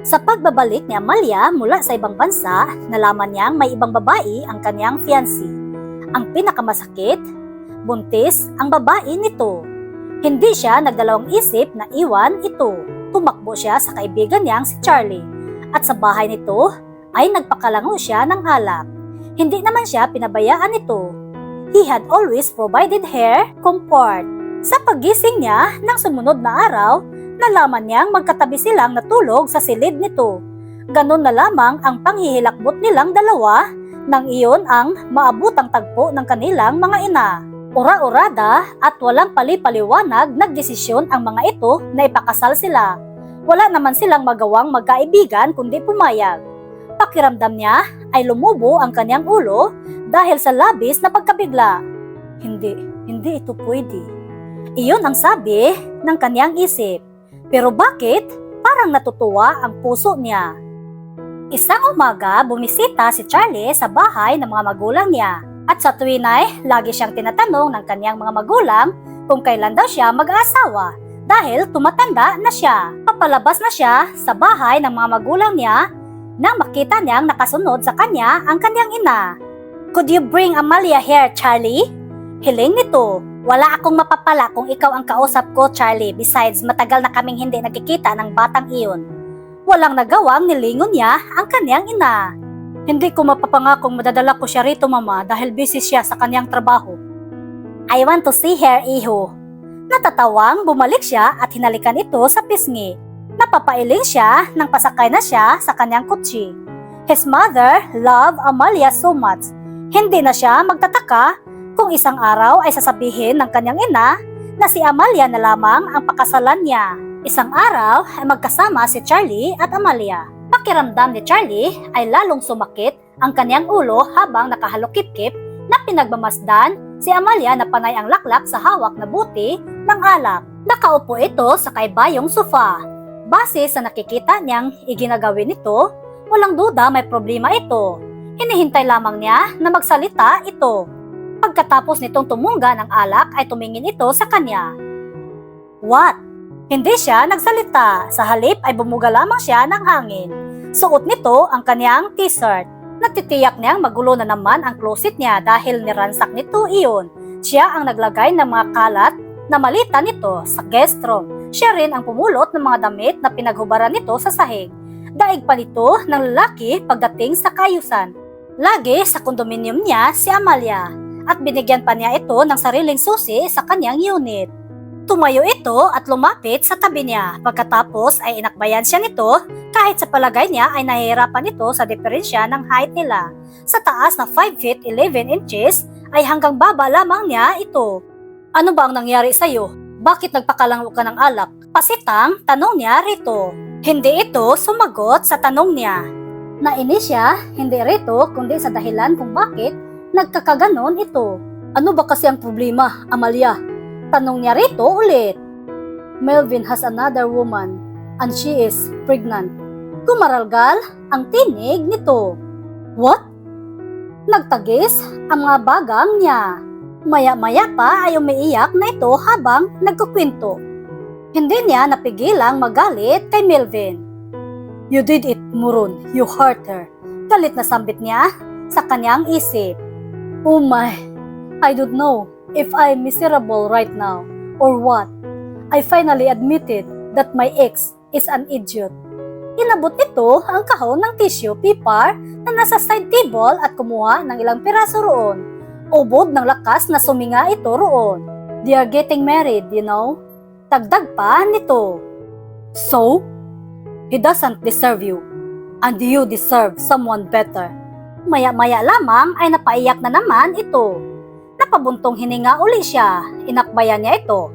Sa pagbabalik ni Amalia mula sa ibang bansa, nalaman niyang may ibang babae ang kanyang fiancé. Ang pinakamasakit, buntis ang babae nito. Hindi siya nagdalawang isip na iwan ito. Tumakbo siya sa kaibigan niyang si Charlie at sa bahay nito ay nagpakalango siya ng alak. Hindi naman siya pinabayaan nito. He had always provided her comfort. Sa paggising niya ng sumunod na araw, nalaman niyang magkatabi silang natulog sa silid nito. Ganon na lamang ang panghihilakbot nilang dalawa nang iyon ang maabutang tagpo ng kanilang mga ina. Ura-urada at walang pali-paliwanag nagdesisyon ang mga ito na ipakasal sila. Wala naman silang magawang magkaibigan kundi pumayag. Pakiramdam niya ay lumubo ang kanyang ulo dahil sa labis na pagkabigla. Hindi ito pwede. Iyon ang sabi ng kanyang isip. Pero bakit parang natutuwa ang puso niya? Isang umaga, bumisita si Charlie sa bahay ng mga magulang niya. At sa tuwin ay lagi siyang tinatanong ng kanyang mga magulang kung kailan daw siya mag-aasawa dahil tumatanda na siya. Papalabas na siya sa bahay ng mga magulang niya nang makita niyang nakasunod sa kanya ang kanyang ina. "Could you bring Amalia here, Charlie?" Hiling nito. "Wala akong mapapala kung ikaw ang kausap ko, Charlie. Besides, matagal na kaming hindi nagkikita ng batang iyon." Walang nagawang nilingon niya ang kanyang ina. "Hindi ko mapapangakong madadala ko siya rito, Mama, dahil busy siya sa kanyang trabaho." "I want to see her, iho." Natatawang bumalik siya at hinalikan ito sa pisngi. Napapailing siya nang pasakay na siya sa kanyang kutsi. His mother loved Amalia so much. Hindi na siya magtataka kung isang araw ay sasabihin ng kanyang ina na si Amalia na lamang ang pakasalan niya. Isang araw ay magkasama si Charlie at Amalia. Pakiramdam ni Charlie ay lalong sumakit ang kanyang ulo habang nakahalukip-kip na pinagmamasdan si Amalia na panay ang laklak sa hawak na buti ng alak. Nakaupo ito sa kaibayong sofa. Base sa nakikita niyang iginagawin nito, walang duda may problema ito. Hinihintay lamang niya na magsalita ito. Pagkatapos nitong tumunga ng alak ay tumingin ito sa kanya. "What?" Hindi siya nagsalita. Sa halip ay bumuga lamang siya ng hangin. Suot nito ang kanyang t-shirt. Natitiyak niyang magulo na naman ang closet niya dahil niransak nito iyon. Siya ang naglagay ng mga kalat na malita nito sa guest room. Siya rin ang pumulot ng mga damit na pinaghubaran nito sa sahig. Daig pa nito ng lalaki pagdating sa kayusan. Lagi sa kondominium niya si Amalia at binigyan pa niya ito ng sariling susi sa kanyang unit. Tumayo ito at lumapit sa tabi niya. Pagkatapos ay inakbayan siya nito kahit sa palagay niya ay nahihirapan ito sa diferensya ng height nila. Sa taas na 5 feet 11 inches ay hanggang baba lamang niya ito. "Ano ba ang nangyari sa'yo? Bakit nagpakalango ka ng alak?" Pasitang tanong niya rito. Hindi ito sumagot sa tanong niya. Nainis siya, hindi rito kundi sa dahilan kung bakit nagkakaganon ito. "Ano ba kasi ang problema, Amalia?" Tanong niya rito ulit. "Melvin has another woman and she is pregnant." Kumaralgal ang tinig nito. "What?" Nagtagis ang mga bagang niya. Maya-maya pa ay umiiyak na ito habang nagkukwento. Hindi niya napigilang magalit kay Melvin. "You did it, Muron. You hurt her." Galit na sambit niya sa kanyang isip. "Oh my, I don't know if I'm miserable right now or what. I finally admitted that my ex is an idiot." Inabot ito ang kahon ng tissue paper na nasa side table at kumuha ng ilang piraso roon. Ubod ng lakas na suminga ito roon. "They are getting married, you know." Dagdag pa nito. "So? He doesn't deserve you. And you deserve someone better." Maya-maya lamang ay napaiyak na naman ito. Napabuntong hininga uli siya. Inakbayan niya ito.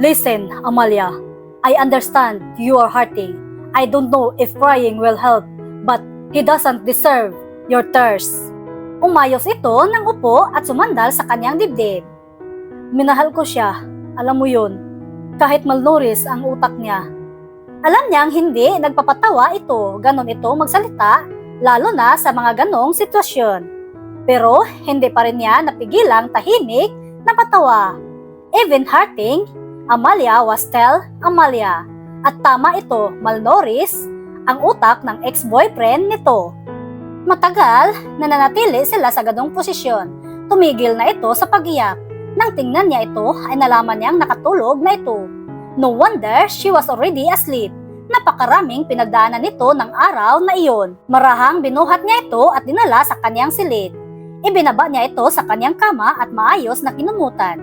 "Listen, Amalia. I understand you are hurting. I don't know if crying will help, but he doesn't deserve your tears." Umayos ito ng upo at sumandal sa kanyang dibdib. "Minahal ko siya. Alam mo yun. Kahit malnourished ang utak niya." Alam niyang hindi nagpapatawa ito. Ganon ito magsalita, lalo na sa mga ganong sitwasyon. Pero hindi pa rin niya napigilang tahimik na patawa. Even hurting, Amalia was still Amalia. At tama ito, malnourished ang utak ng ex-boyfriend nito. Matagal, nananatili sila sa ganong posisyon. Tumigil na ito sa pag-iyak. Nang tingnan niya ito, ay nalaman niyang nakatulog na ito. No wonder she was already asleep. Napakaraming pinagdaanan nito ng araw na iyon. Marahang binuhat niya ito at dinala sa kanyang silid. Ibinaba niya ito sa kanyang kama at maayos na kinumutan.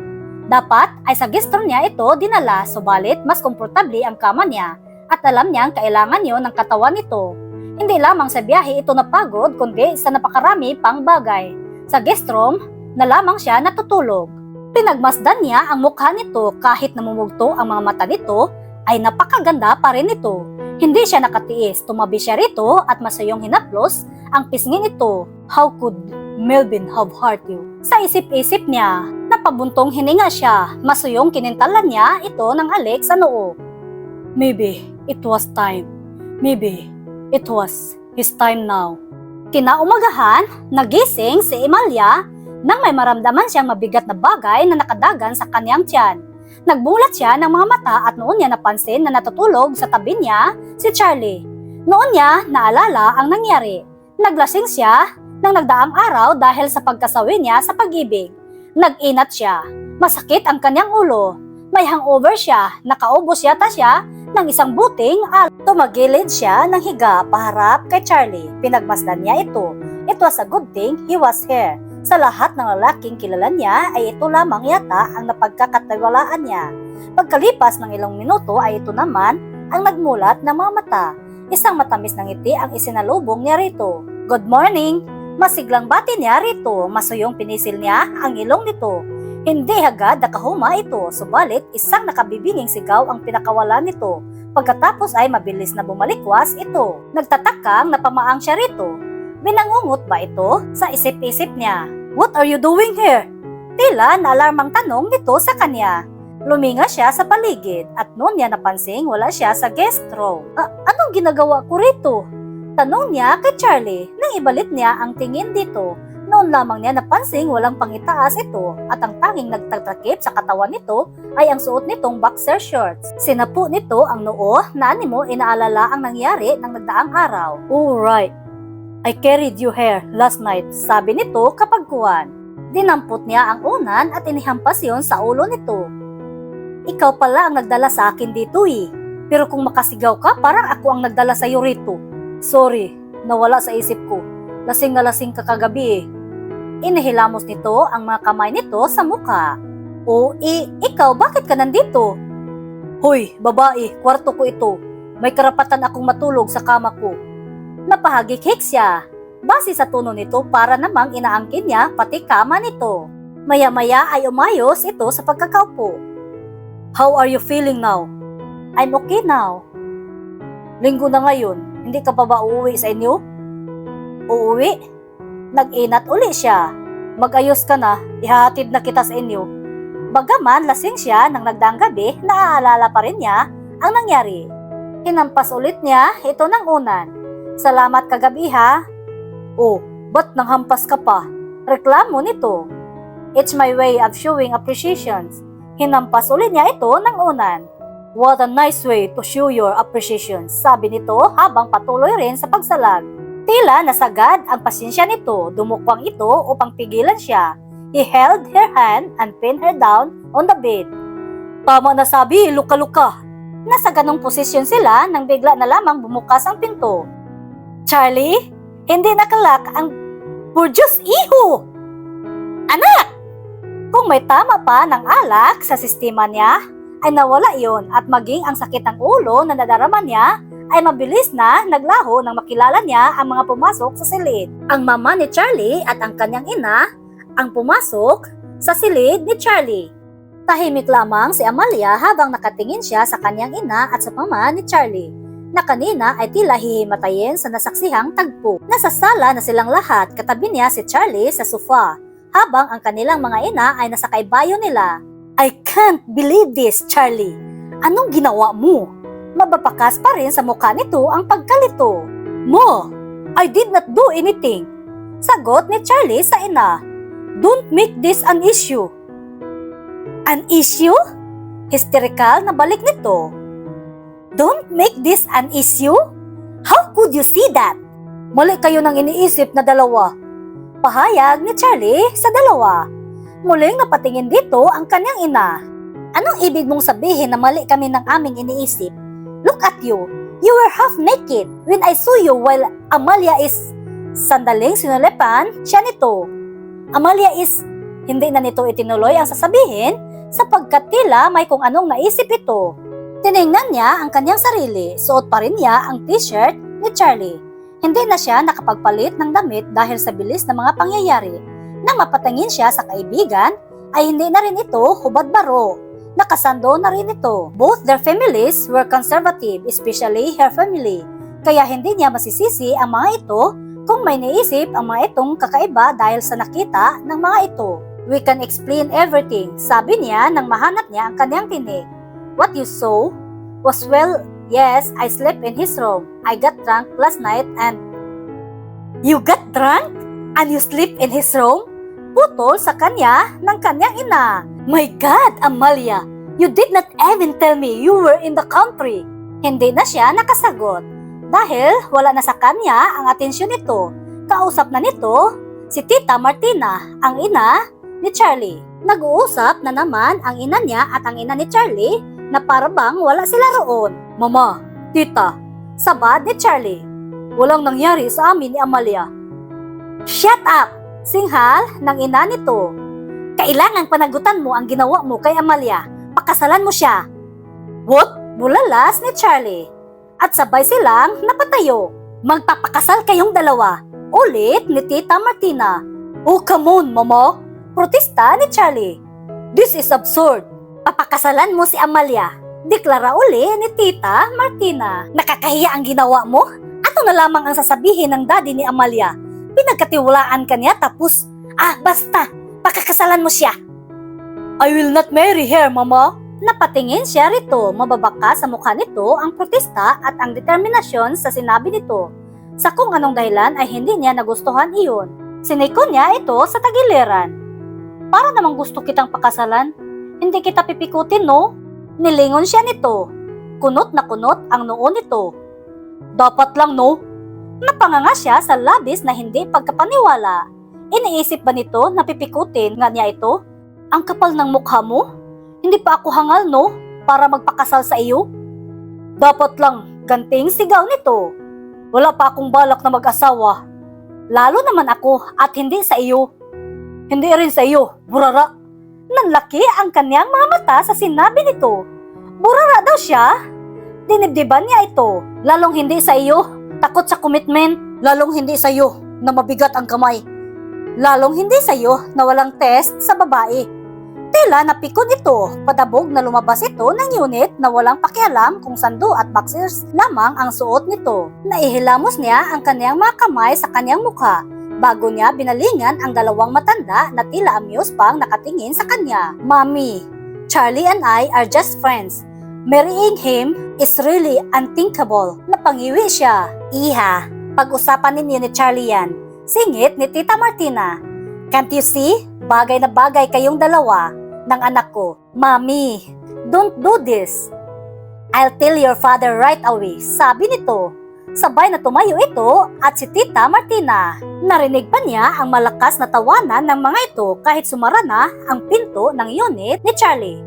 Dapat ay sa guest room niya ito dinala, subalit mas komportable ang kama niya at alam niyang kailangan yon ng katawan nito. Hindi lamang sa biyahe ito napagod kundi sa napakarami pang bagay. Sa guest room, na lamang siya natutulog. Pinagmasdan niya ang mukha nito kahit namumugto ang mga mata nito ay napakaganda pa rin ito. Hindi siya nakatiis, tumabi siya rito at masayong hinaplos ang pisngi nito. How could Melvin have hurt you? Sa isip-isip niya, napabuntong hininga siya. Masayong kinintalan niya ito ng alik sa noo. Maybe it was time. Maybe it was his time now. Kinaumagahan, nagising si Emilia nang may maramdaman siyang mabigat na bagay na nakadagan sa kanyang tiyan. Nagbulat siya ng mga mata at noon niya napansin na natutulog sa tabi niya si Charlie. Noon niya naalala ang nangyari. Naglasing siya ng nagdaang araw dahil sa pagkasawi niya sa pag-ibig. Nag-inat siya. Masakit ang kanyang ulo. May hangover siya. Nakaubos yata siya ng isang buting at tumagilid siya ng higa paharap kay Charlie. Pinagmasdan niya ito. It was a good thing he was here. Sa lahat ng lalaking kilala niya ay ito lamang yata ang napagkakatiwalaan niya. Pagkalipas ng ilang minuto ay ito naman ang nagmulat ng mga mata. Isang matamis na ngiti ang isinalubong niya rito. Good morning! Masiglang bati niya rito. Masuyong pinisil niya ang ilong nito. Hindi agad nakahuma ito, subalit isang nakabibinging sigaw ang pinakawalan nito. Pagkatapos ay mabilis na bumalikwas ito. Nagtatakang napamaang siya rito. Binangungot ba ito? Sa isip-isip niya. What are you doing here? Tila naalarmang tanong nito sa kanya. Luminga siya sa paligid at noon niya napansing wala siya sa guest room. Anong ginagawa ko rito? Tanong niya kay Charlie nang ibalit niya ang tingin dito. Noon lamang niya napansing walang pangitaas ito at ang tanging nagtatakip sa katawan nito ay ang suot nitong boxer shorts. Sinapu nito ang noo na animo inaalala ang nangyari ng nagdaang araw. Alright, I carried you here last night, sabi nito kapag kuwan. Dinampot niya ang unan at inihampas yon sa ulo nito. Ikaw pala ang nagdala sa akin dito eh. Pero kung makasigaw ka, parang ako ang nagdala sa iyo rito. Sorry, nawala sa isip ko. Lasing na lasing ka kagabi eh. Inihilamos nito ang mga kamay nito sa mukha. Ikaw, bakit ka nandito? Hoy, babae, kwarto ko ito. May karapatan akong matulog sa kama ko. Napahagik-hik siya. Base sa tono nito para namang inaangkin niya pati kama nito. Maya-maya ay umayos ito sa pagkakaupo. How are you feeling now? I'm okay now. Linggo na ngayon, hindi ka pa ba uuwi sa inyo? Uuwi? Nag-inat uli siya. Mag-ayos ka na, ihahatid na kita sa inyo. Bagaman lasing siya nang nagdaang gabi, naaalala pa rin niya ang nangyari. Hinampas ulit niya ito ng unan. Salamat kagabi ha. Ba't nanghampas ka pa? Reklamo nito. It's my way of showing appreciation. Hinampas ulit niya ito ng unan. What a nice way to show your appreciation, sabi nito habang patuloy rin sa pagsalag. Tila nasagad ang pasensya nito, dumukwang ito upang pigilan siya. He held her hand and pinned her down on the bed. Tama na sabi, luka-luka. Nasa ganong posisyon sila nang bigla na lamang bumukas ang pinto. Charlie, hindi nakalak ang burjus iho! Anak! Kung may tama pa ng alak sa sistema niya, ay nawala iyon at maging ang sakit ng ulo na nadarama niya ay mabilis na naglaho nang makilala niya ang mga pumasok sa silid. Ang mama ni Charlie at ang kanyang ina ang pumasok sa silid ni Charlie. Tahimik lamang si Amalia habang nakatingin siya sa kanyang ina at sa mama ni Charlie, na kanina ay tila hihimatayin sa nasaksihang tagpo. Nasa sala na silang lahat, katabi niya si Charlie sa sofa, habang ang kanilang mga ina ay nasa kaibayo nila. I can't believe this, Charlie. Anong ginawa mo? Mababakas pa rin sa mukha nito ang pagkalito. Mo, I did not do anything. Sagot ni Charlie sa ina. Don't make this an issue. An issue? Hysterical na balik nito. Don't make this an issue? How could you see that? Mali kayo nang iniisip na dalawa. Pahayag ni Charlie sa dalawa. Muling napatingin dito ang kanyang ina. Anong ibig mong sabihin na mali kami ng aming iniisip? Look at you. You were half naked when I saw you while Amalia is... Sandaling sinulipan siya nito. Amalia is... Hindi na nito itinuloy ang sasabihin sapagkat tila may kung anong naisip ito. Tiningnan niya ang kanyang sarili. Suot pa rin niya ang t-shirt ni Charlie. Hindi na siya nakapagpalit ng damit dahil sa bilis ng mga pangyayari. Nang mapatingin siya sa kaibigan, ay hindi na rin ito hubad-baro. Nakasando na rin ito. Both their families were conservative, especially her family. Kaya hindi niya masisisi ang mga ito kung may naisip ang mga itong kakaiba dahil sa nakita ng mga ito. We can explain everything, sabi niya nang mahanap niya ang kanyang tinig. What you saw was yes, I slept in his room. I got drunk last night and... You got drunk? And you sleep in his room? Putol sa kanya ng kanyang ina. My God, Amalia! You did not even tell me you were in the country. Hindi na siya nakasagot. Dahil wala na sa kanya ang atensyon nito. Kausap na nito si Tita Martina, ang ina ni Charlie. Nag-uusap na naman ang ina niya at ang ina ni Charlie na parabang wala sila roon. Mama, tita, sabad ni Charlie. Walang nangyari sa amin ni Amalia. Shut up! Singhal ng ina nito. Kailangan panagutan mo ang ginawa mo kay Amalia. Pakasalan mo siya. What? Bulalas ni Charlie. At sabay silang napatayo. Magpapakasal kayong dalawa. Ulit ni Tita Martina. Oh, come on, mama. Protesta ni Charlie. This is absurd. Papakasalan mo si Amalia. Deklara uli ni Tita Martina. Nakakahiya ang ginawa mo? Ano na lamang ang sasabihin ng daddy ni Amalia? Pinagkatiwalaan ka niya tapos, basta, pakakasalan mo siya. I will not marry her, mama. Napatingin siya rito, mababaka sa mukha nito ang protesta at ang determinasyon sa sinabi nito. Sa kung anong dahilan ay hindi niya nagustuhan iyon. Siniko niya ito sa tagiliran. Para namang gusto kitang pakasalan, hindi kita pipikutin, no? Nilingon siya nito. Kunot na kunot ang noo nito. Dapat lang, no? Napanganga siya sa labis na hindi pagkapaniwala. Iniisip ba nito na pipikutin nga niya ito? Ang kapal ng mukha mo? Hindi pa ako hangal, no? Para magpakasal sa iyo? Dapat lang, ganting sigaw nito. Wala pa akong balak na mag-asawa. Lalo naman ako at hindi sa iyo. Hindi rin sa iyo, burara. Nanlaki ang kanyang mga mata sa sinabi nito. Burara daw siya? Dinibdiban niya ito. Lalong hindi sa iyo, takot sa commitment. Lalong hindi sa iyo na mabigat ang kamay. Lalong hindi sa iyo na walang test sa babae. Tila napikon ito, padabog na lumabas ito ng unit na walang pakialam kung sando at boxers lamang ang suot nito. Naihilamos niya ang kanyang mga kamay sa kanyang mukha. Bago niya binalingan ang dalawang matanda na tila amused pang nakatingin sa kanya. Mommy, Charlie and I are just friends. Marrying him is really unthinkable. Napangiwi siya. Iha, pag-usapan ninyo ni Charlie yan. Singit ni Tita Martina. Can't you see? Bagay na bagay kayong dalawa ng anak ko. Mommy, don't do this. I'll tell your father right away, sabi nito. Sabay na tumayo ito at si Tita Martina. Narinig pa niya ang malakas na tawanan ng mga ito kahit sumara na ang pinto ng unit ni Charlie.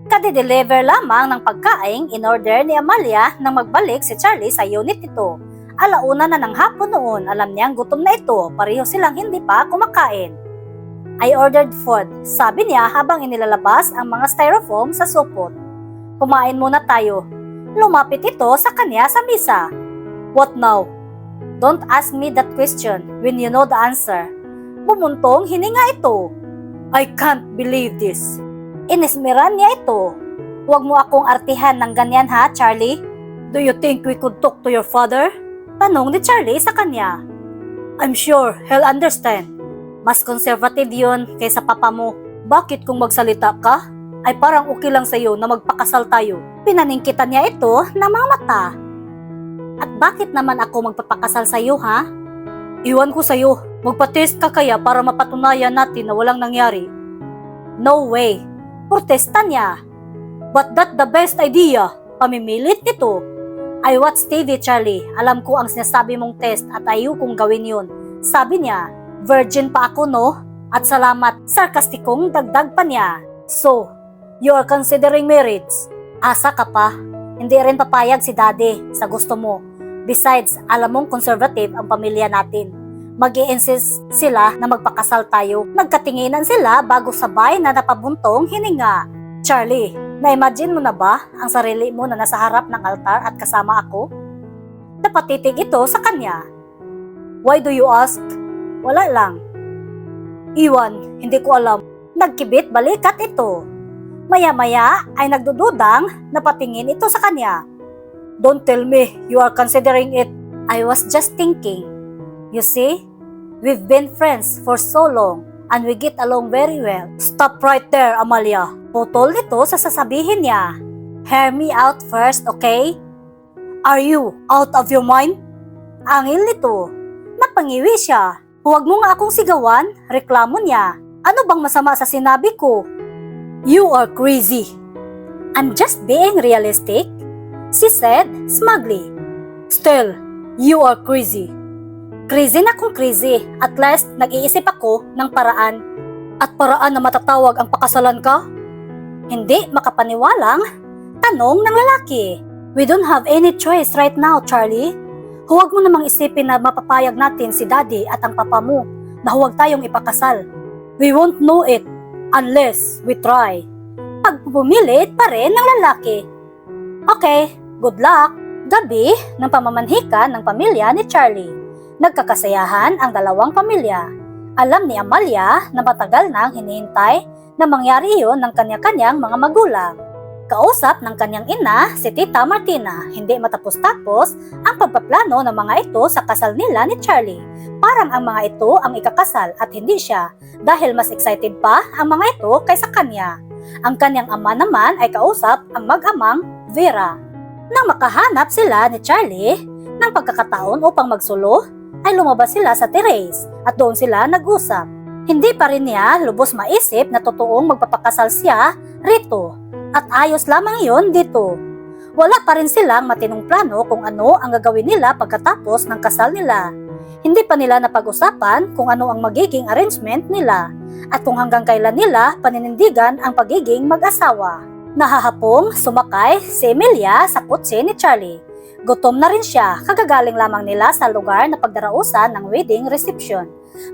Kadi-deliver lamang ng pagkain in order ni Amalia nang magbalik si Charlie sa unit nito. Alauna na ng hapon noon, alam niyang gutom na ito, pareho silang hindi pa kumakain. I ordered food, sabi niya habang inilalabas ang mga styrofoam sa supot. Kumain muna tayo. Lumapit ito sa kanya sa misa. What now? Don't ask me that question when you know the answer. Bumuntong hininga ito. I can't believe this. Inismiran niya ito. Huwag mo akong artihan ng ganyan ha, Charlie. Do you think we could talk to your father? Tanong ni Charlie sa kanya. I'm sure he'll understand. Mas conservative yun kaysa papa mo. Bakit kung magsalita ka, ay parang okay lang sa'yo na magpakasal tayo? Pinaningkitan niya ito na mga mata. At bakit naman ako magpapakasal sa iyo, ha? Iwan ko sa iyo. Magpa-test ka kaya para mapatunayan natin na walang nangyari. No way. Protesta niya. But that the best idea. Pamimilit nito. I watch TV, Charlie. Alam ko ang sinasabi mong test at ayaw kong gawin yun. Sabi niya, virgin pa ako no? At salamat, sarkastikong dagdag pa niya. So, you are considering marriage? Asa ka pa? Hindi rin papayag si daddy sa gusto mo. Besides, alam mong conservative ang pamilya natin. Mag-i-insist sila na magpakasal tayo. Nagkatinginan sila bago sabay na napabuntong hininga. Charlie, na-imagine mo na ba ang sarili mo na nasa harap ng altar at kasama ako? Napatitig ito sa kanya. Why do you ask? Wala lang. Iwan, hindi ko alam. Nagkibit balikat ito. Maya-maya ay nagdududang napatingin ito sa kanya. Don't tell me you are considering it. I was just thinking. You see, we've been friends for so long and we get along very well. Stop right there, Amalia. Putol nito sa sasabihin niya. Hear me out first, okay? Are you out of your mind? Angil nito. Napangiwi siya. Huwag mo nga akong sigawan, reklamo niya. Ano bang masama sa sinabi ko? You are crazy. I'm just being realistic, she said smugly. Still, you are crazy. Crazy na kung crazy. At last, nag-iisip ako ng paraan. At paraan na matatawag ang pakasalan ka? Hindi makapaniwalang tanong ng lalaki. We don't have any choice right now, Charlie. Huwag mo namang isipin na mapapayag natin si daddy at ang papa mo na huwag tayong ipakasal. We won't know it unless we try. Pagpumilit pa rin ng lalaki. Okay, good luck. Gabi ng pamamanhikan ng pamilya ni Charlie. Nagkakasayahan ang dalawang pamilya. Alam ni Amalia na matagal nang hinihintay na mangyari iyon ng kanya-kanyang mga magulang. Kausap ng kanyang ina, si Tita Martina, hindi matapos-tapos ang pagpaplano ng mga ito sa kasal nila ni Charlie. Parang ang mga ito ang ikakasal at hindi siya, dahil mas excited pa ang mga ito kaysa kanya. Ang kanyang ama naman ay kausap ang mag-amang Vera. Nang makahanap sila ni Charlie ng pagkakataon upang magsulo, ay lumabas sila sa terrace at doon sila nag-usap. Hindi pa rin niya lubos maisip na totoong magpapakasal siya rito at ayos lamang iyon dito. Wala pa rin silang matinong plano kung ano ang gagawin nila pagkatapos ng kasal nila. Hindi pa nila napag-usapan kung ano ang magiging arrangement nila at kung hanggang kailan nila paninindigan ang pagiging mag-asawa. Nahahapong sumakay si Emilia sa kotse ni Charlie. Gutom na rin siya, kagagaling lamang nila sa lugar na pagdarausan ng wedding reception.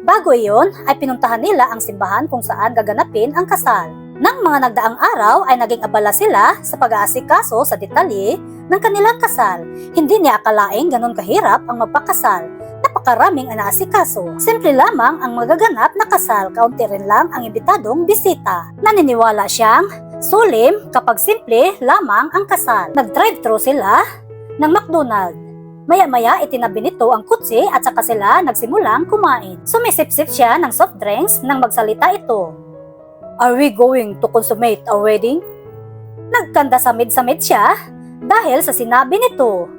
Bago iyon ay pinuntahan nila ang simbahan kung saan gaganapin ang kasal. Nang mga nagdaang araw ay naging abala sila sa pag-aasikaso sa detalye ng kanilang kasal. Hindi niya akalaing ganun kahirap ang magpakasal. Napakaraming inaasikaso. Simple lamang ang magaganap na kasal, kaunti rin lang ang imbitadong bisita. Naniniwala siyang sulim kapag simple lamang ang kasal. Nag-drive-thru sila ng McDonald's. Maya-maya itinabi nito ang kutsi at saka sila nagsimulang kumain. Sumisip-sip siya ng soft drinks nang magsalita ito. Are we going to consummate our wedding? Nagkanda samid-samid siya dahil sa sinabi nito.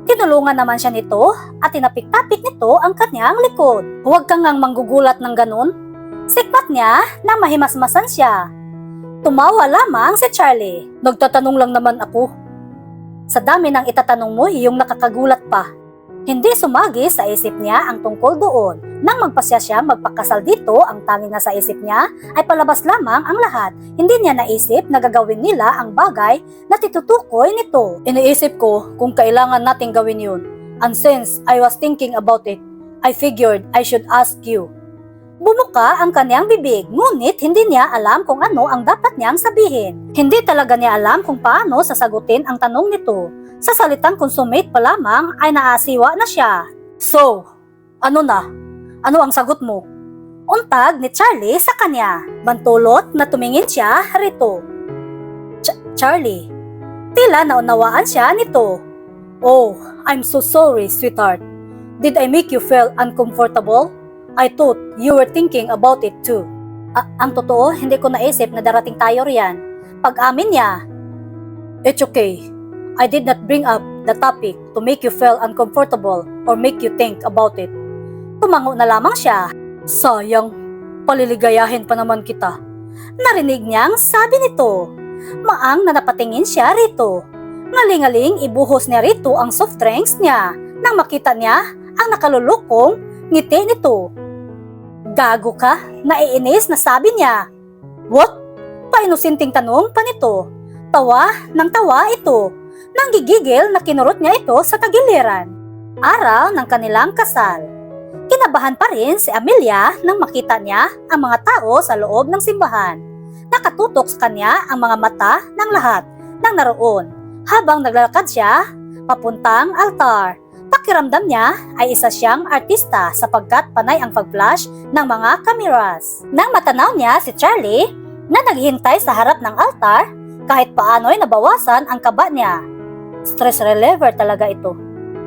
Tinulungan naman siya nito at tinapik-tapik nito ang kanyang likod. Huwag kang ngang manggugulat ng ganun. Sikpat niya na mahimasmasan siya. Tumawa lamang si Charlie. Nagtatanong lang naman ako. Sa dami ng itatanong mo, yung nakakagulat pa. Hindi sumagi sa isip niya ang tungkol doon. Nang magpasya siya magpakasal dito, ang tanging nasa isip niya ay palabas lamang ang lahat. Hindi niya naisip na gagawin nila ang bagay na titutukoy nito. Iniisip ko kung kailangan nating gawin yun. And since I was thinking about it, I figured I should ask you. Bumuka ang kanyang bibig, ngunit hindi niya alam kung ano ang dapat niyang sabihin. Hindi talaga niya alam kung paano sasagutin ang tanong nito. Sa salitang consummate pa lamang ay naasiwa na siya. So, ano na? Ano ang sagot mo? Untag ni Charlie sa kanya. Bantulot na tumingin siya rito. Charlie, tila naunawaan siya nito. Oh, I'm so sorry, sweetheart. Did I make you feel uncomfortable? I thought you were thinking about it too. Ang totoo, hindi ko naisip na darating tayo riyan. Pag-amin niya. It's okay. I did not bring up the topic to make you feel uncomfortable or make you think about it. Tumango na lamang siya. Sayang, paliligayahin pa naman kita. Narinig niyang sabi nito. Maang na napatingin siya rito. Ngaling-aling ibuhos niya rito ang soft drinks niya nang makita niya ang nakalulukong ngiti nito. Gago ka, naiinis na sabi niya. What? Painusinting tanong pa nito. Tawa ng tawa ito. Nanggigigil na kinurot niya ito sa tagiliran. Araw ng kanilang kasal. Kinabahan pa rin si Amelia nang makita niya ang mga tao sa loob ng simbahan. Nakatutok sa kanya ang mga mata ng lahat ng naroon habang naglalakad siya papuntang altar. Pakiramdam niya ay isa siyang artista sapagkat panay ang pag-flash ng mga kameras. Nang matanaw niya si Charlie na naghihintay sa harap ng altar, kahit paano'y nabawasan ang kaba niya. Stress reliever talaga ito.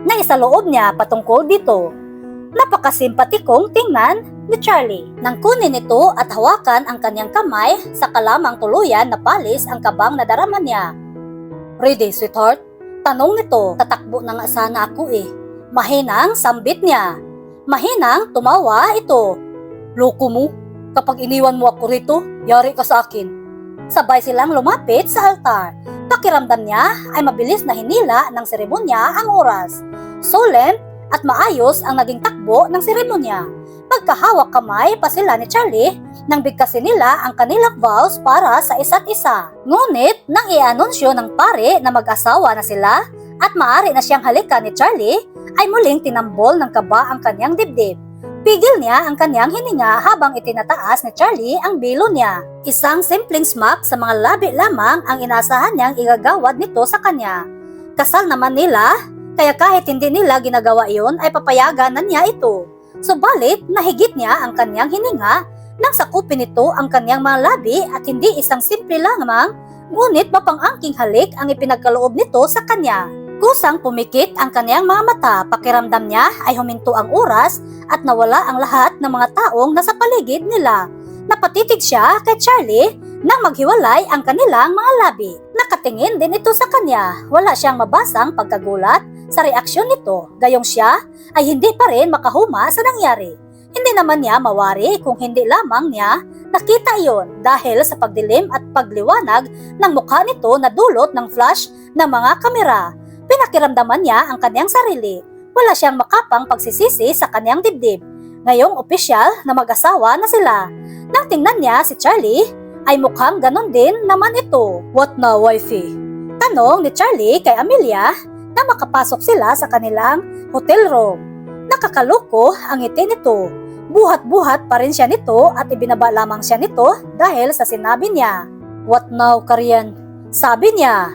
Naisaloob niya patungkol dito. Napakasimpatikong tingnan ni Charlie. Nang kunin ito at hawakan ang kanyang kamay, saka lamang tuluyan na palis ang kabang nadarama niya. Ready, sweetheart? Tanong nito. Tatakbo na nga sana ako eh. Mahinang sambit niya. Mahinang tumawa ito. Loko mo, kapag iniwan mo ako rito, yari ka sa akin. Sabay silang lumapit sa altar. Pakiramdam niya ay mabilis na hinila ng seremonya ang oras. Solemn at maayos ang naging takbo ng seremonya. Pagkahawak kamay pa sila ni Charlie nang bigkasin nila ang kanilang vows para sa isa't isa. Ngunit nang i-anunsyo ng pare na mag-asawa na sila at maaari na siyang halikan ni Charlie, ay muling tinambol ng kaba ang kanyang dibdib. Pigil niya ang kanyang hininga habang itinataas ni Charlie ang bilo niya. Isang simpleng smack sa mga labi lamang ang inasahan niyang igagawad nito sa kanya. Kasal naman nila, kaya kahit hindi nila ginagawa iyon ay papayagan na niya ito. Subalit, nahigit niya ang kanyang hininga nang sakupin nito ang kanyang mga labi at hindi isang simple lamang, ngunit mapang-angking halik ang ipinagkaloob nito sa kanya. Kusang pumikit ang kanyang mga mata, pakiramdam niya ay huminto ang oras at nawala ang lahat ng mga taong nasa paligid nila. Napatitig siya kay Charlie nang maghiwalay ang kanilang mga labi. Nakatingin din ito sa kanya, wala siyang mabasang pagkagulat sa reaksyon nito, gayong siya ay hindi pa rin makahuma sa nangyari. Hindi naman niya mawari kung hindi lamang niya nakita iyon dahil sa pagdilim at pagliwanag ng mukha nito na dulot ng flash ng mga kamera. Pinakiramdaman niya ang kanyang sarili. Wala siyang makapang pagsisisi sa kanyang dibdib. Ngayong opisyal na mag-asawa na sila. Nang tingnan niya si Charlie, ay mukhang ganon din naman ito. What na, wifey? Tanong ni Charlie kay Amelia na makapasok sila sa kanilang hotel room. Nakakaloko ang ngiti nito. Buhat-buhat pa rin siya nito at ibinaba lamang siya nito dahil sa sinabi niya. What now, Karian? Sabi niya.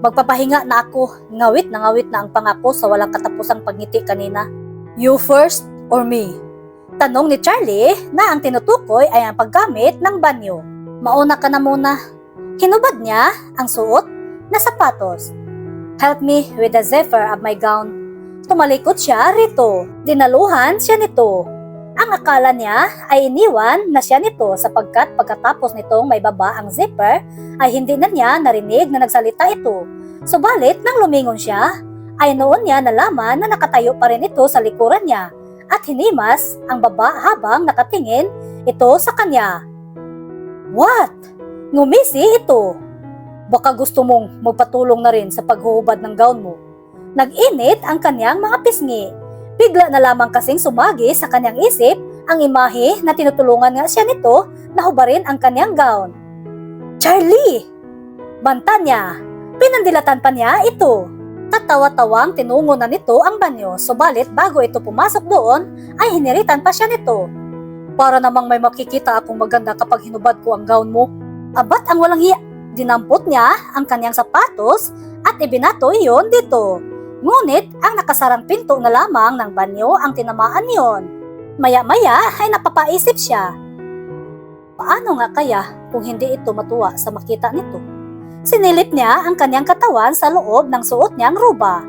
Magpapahinga na ako, ngawit na ang pangako sa walang katapusang pagngiti kanina. You first or me? Tanong ni Charlie na ang tinutukoy ay ang paggamit ng banyo. Mauna ka na muna. Hinubad niya ang suot na sapatos. Help me with the zipper of my gown. Tumalikod siya rito. Dinaluhan siya nito. Ang akala niya ay iniwan na siya nito sapagkat pagkatapos nitong may baba ang zipper ay hindi na niya narinig na nagsalita ito. Subalit nang lumingon siya ay noon niya nalaman na nakatayo pa rin ito sa likuran niya at hinimas ang baba habang nakatingin ito sa kanya. What? Ngumisi ito. Baka gusto mong magpatulong na rin sa paghuhubad ng gown mo. Nag-init ang kanyang mga pisngi. Bigla na lamang kasing sumagi sa kanyang isip ang imahe na tinutulungan nga siya nito na hubarin ang kanyang gown. Charlie! Banta niya. Pinandilatan pa niya ito. Tatawa-tawang tinungo na nito ang banyo, subalit bago ito pumasok doon ay hiniritan pa siya nito. Para namang may makikita akong maganda kapag hinubad ko ang gown mo. Abat ang walang hiya. Dinampot niya ang kanyang sapatos at ibinato iyon dito. Ngunit ang nakasarang pinto na lamang ng banyo ang tinamaan niyon. Maya-maya ay napapaisip siya. Paano nga kaya kung hindi ito matuwa sa makita nito? Sinilip niya ang kanyang katawan sa loob ng suot niyang roba.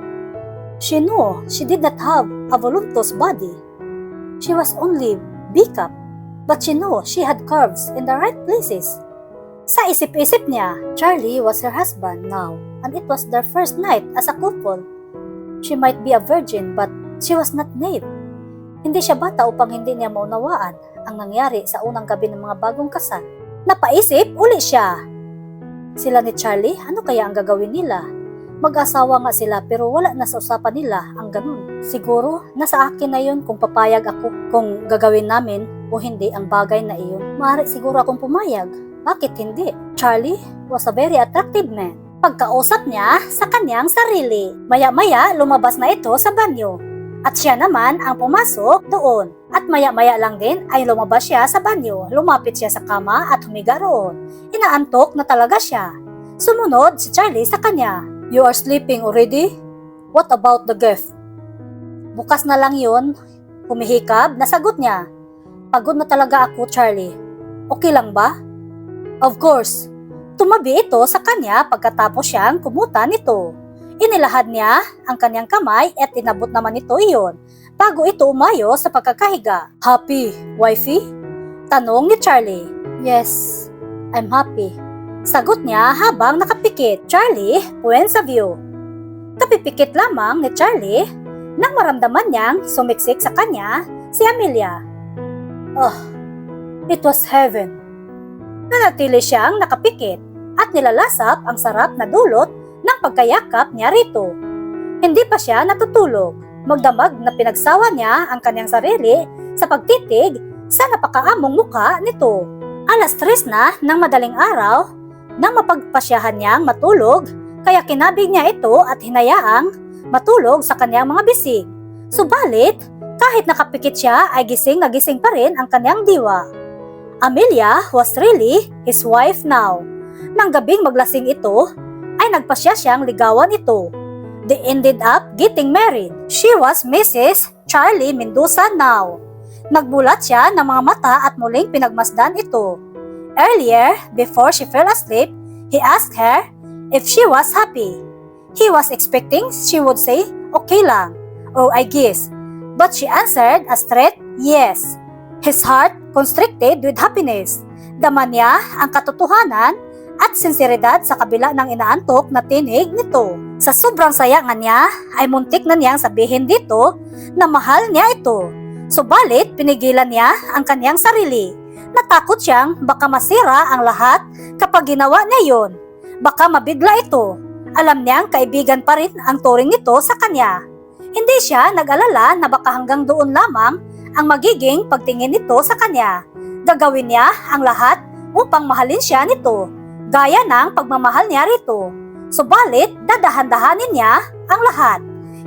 She knew she did not have a voluptuous body. She was only B-cup, but she knew she had curves in the right places. Sa isip-isip niya, Charlie was her husband now, and it was their first night as a couple. She might be a virgin, but she was not naive. Hindi siya bata upang hindi niya maunawaan ang nangyari sa unang gabi ng mga bagong kasal. Napaisip uli siya. Sila ni Charlie, ano kaya ang gagawin nila? Mag-asawa nga sila pero wala na sa usapan nila ang ganun. Siguro, nasa akin na yun kung papayag ako kung gagawin namin o hindi ang bagay na iyon. Maaari siguro akong pumayag. Bakit hindi? Charlie was a very attractive man. Pagkausap niya sa kanyang sarili. Maya-maya lumabas na ito sa banyo. At siya naman ang pumasok doon. At maya-maya lang din ay lumabas siya sa banyo. Lumapit siya sa kama at humiga roon. Inaantok na talaga siya. Sumunod si Charlie sa kanya. You are sleeping already? What about the gift? Bukas na lang yun. Humihikab, nasagot niya. Pagod na talaga ako, Charlie. Okay lang ba? Of course. Tumabi ito sa kanya pagkatapos siyang kumutan nito. Inilahad niya ang kanyang kamay at inabot naman ito iyon bago ito umayo sa pagkakahiga. Happy, wifey? Tanong ni Charlie. Yes, I'm happy. Sagot niya habang nakapikit. Charlie went sa view. Kapipikit lamang ni Charlie nang maramdaman niyang sumiksik sa kanya si Amelia. Oh, it was heaven. Nanatili siyang nakapikit at nilalasap ang sarap na dulot ng pagkayakap niya rito. Hindi pa siya natutulog. Magdamag na pinagsawa niya ang kanyang sarili sa pagtitig sa napakaamong muka nito. Alas 3 na ng madaling araw nang mapagpasyahan niyang matulog, kaya kinabig niya ito at hinayaang matulog sa kanyang mga bisig. Subalit, kahit nakapikit siya ay gising na gising pa rin ang kanyang diwa. Amelia was really his wife now. Nang gabing maglasing ito, ay nagpasya siyang ligawan ito. They ended up getting married. She was Mrs. Charlie Mendoza now. Nagbulat siya ng mga mata at muling pinagmasdan ito. Earlier, before she fell asleep, he asked her if she was happy. He was expecting she would say, okay lang, or I guess. But she answered a straight yes. His heart constricted with happiness. Dama niya ang katotohanan at sinseridad sa kabila ng inaantok na tinig nito. Sa sobrang saya nga niya, ay muntik na niyang sabihin dito na mahal niya ito. Subalit, pinigilan niya ang kanyang sarili. Natakot siyang baka masira ang lahat kapag ginawa niya yon. Baka mabigla ito. Alam niyang kaibigan pa rin ang turing nito sa kanya. Hindi siya nag-alala na baka hanggang doon lamang ang magiging pagtingin nito sa kanya. Gagawin niya ang lahat upang mahalin siya nito, gaya ng pagmamahal niya rito. Subalit, dadahan-dahanin niya ang lahat.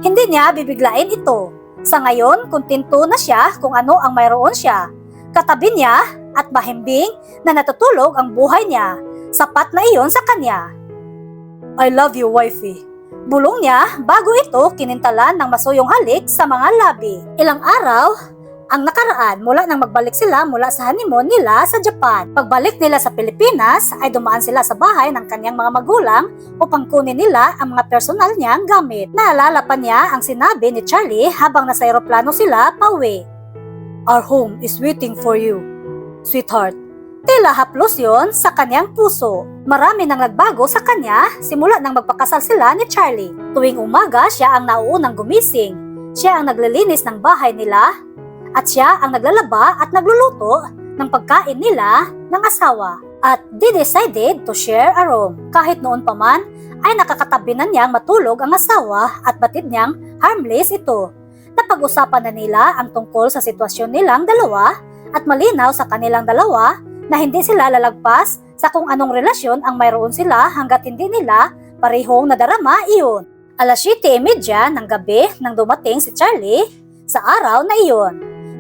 Hindi niya bibiglain ito. Sa ngayon, kontento na siya kung ano ang mayroon siya. Katabi niya at mahimbing na natutulog ang buhay niya. Sapat na iyon sa kanya. I love you, wifey. Bulong niya bago ito kinintalan ng masuyong halik sa mga labi. Ilang araw ang nakaraan mula nang magbalik sila mula sa honeymoon nila sa Japan. Pagbalik nila sa Pilipinas ay dumaan sila sa bahay ng kanyang mga magulang upang kunin nila ang mga personal niyang gamit. Naalala pa niya ang sinabi ni Charlie habang nasa eroplano sila pauwi. Our home is waiting for you, sweetheart. Tila haplos yon sa kanyang puso. Marami nang nagbago sa kanya simula nang magpakasal sila ni Charlie. Tuwing umaga siya ang nauunang gumising. Siya ang naglilinis ng bahay nila at siya ang naglalaba at nagluluto ng pagkain nila ng asawa. At they decided to share a room. Kahit noon pa man ay nakakatabi na niyang matulog ang asawa at batid niyang harmless ito. Napag-usapan na nila ang tungkol sa sitwasyon nilang dalawa at malinaw sa kanilang dalawa na hindi sila lalagpas sa kung anong relasyon ang mayroon sila hanggat hindi nila parehong nadarama iyon. Alas 7:30 ng gabi nang dumating si Charlie sa araw na iyon.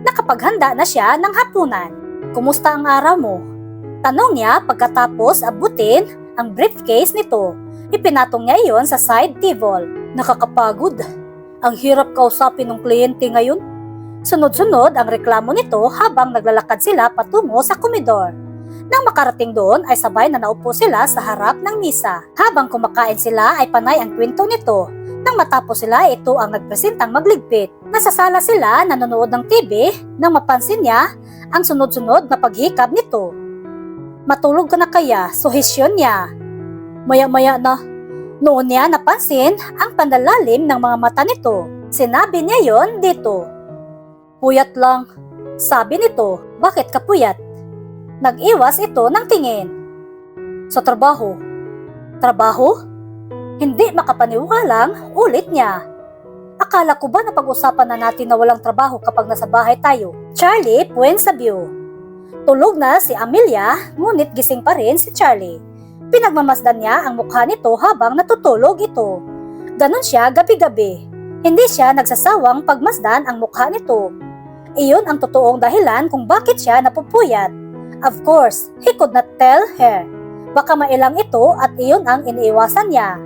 Nakapaghanda na siya ng hapunan. Kumusta ang araw mo? Tanong niya pagkatapos abutin ang briefcase nito. Ipinatong niya iyon sa side table. Nakakapagod. Ang hirap kausapin ng kliyente ngayon. Sunod-sunod ang reklamo nito habang naglalakad sila patungo sa komedor. Nang makarating doon ay sabay na naupo sila sa harap ng misa. Habang kumakain sila ay panay ang kwento nito. Nang matapos sila, ito ang nagpresentang magligpit. Nasa sala sila nanonood ng TV nang mapansin niya ang sunod-sunod na paghikab nito. Matulog ka na kaya? Suhesyon niya. Maya-maya na. Noon niya napansin ang pandalalim ng mga mata nito. Sinabi niya yon dito. Puyat lang. Sabi nito, bakit ka puyat? Nag-iwas ito ng tingin. Sa trabaho. Trabaho? Hindi makapaniwalang ulit niya. Akala ko ba na pag-usapan na natin na walang trabaho kapag nasa bahay tayo? Charlie points of view. Tulog na si Amelia, ngunit gising pa rin si Charlie. Pinagmamasdan niya ang mukha nito habang natutulog ito. Ganon siya gabi-gabi. Hindi siya nagsasawang pagmasdan ang mukha nito. Iyon ang totoong dahilan kung bakit siya napupuyat. Of course, he could not tell her. Baka mailang ito at iyon ang iniiwasan niya.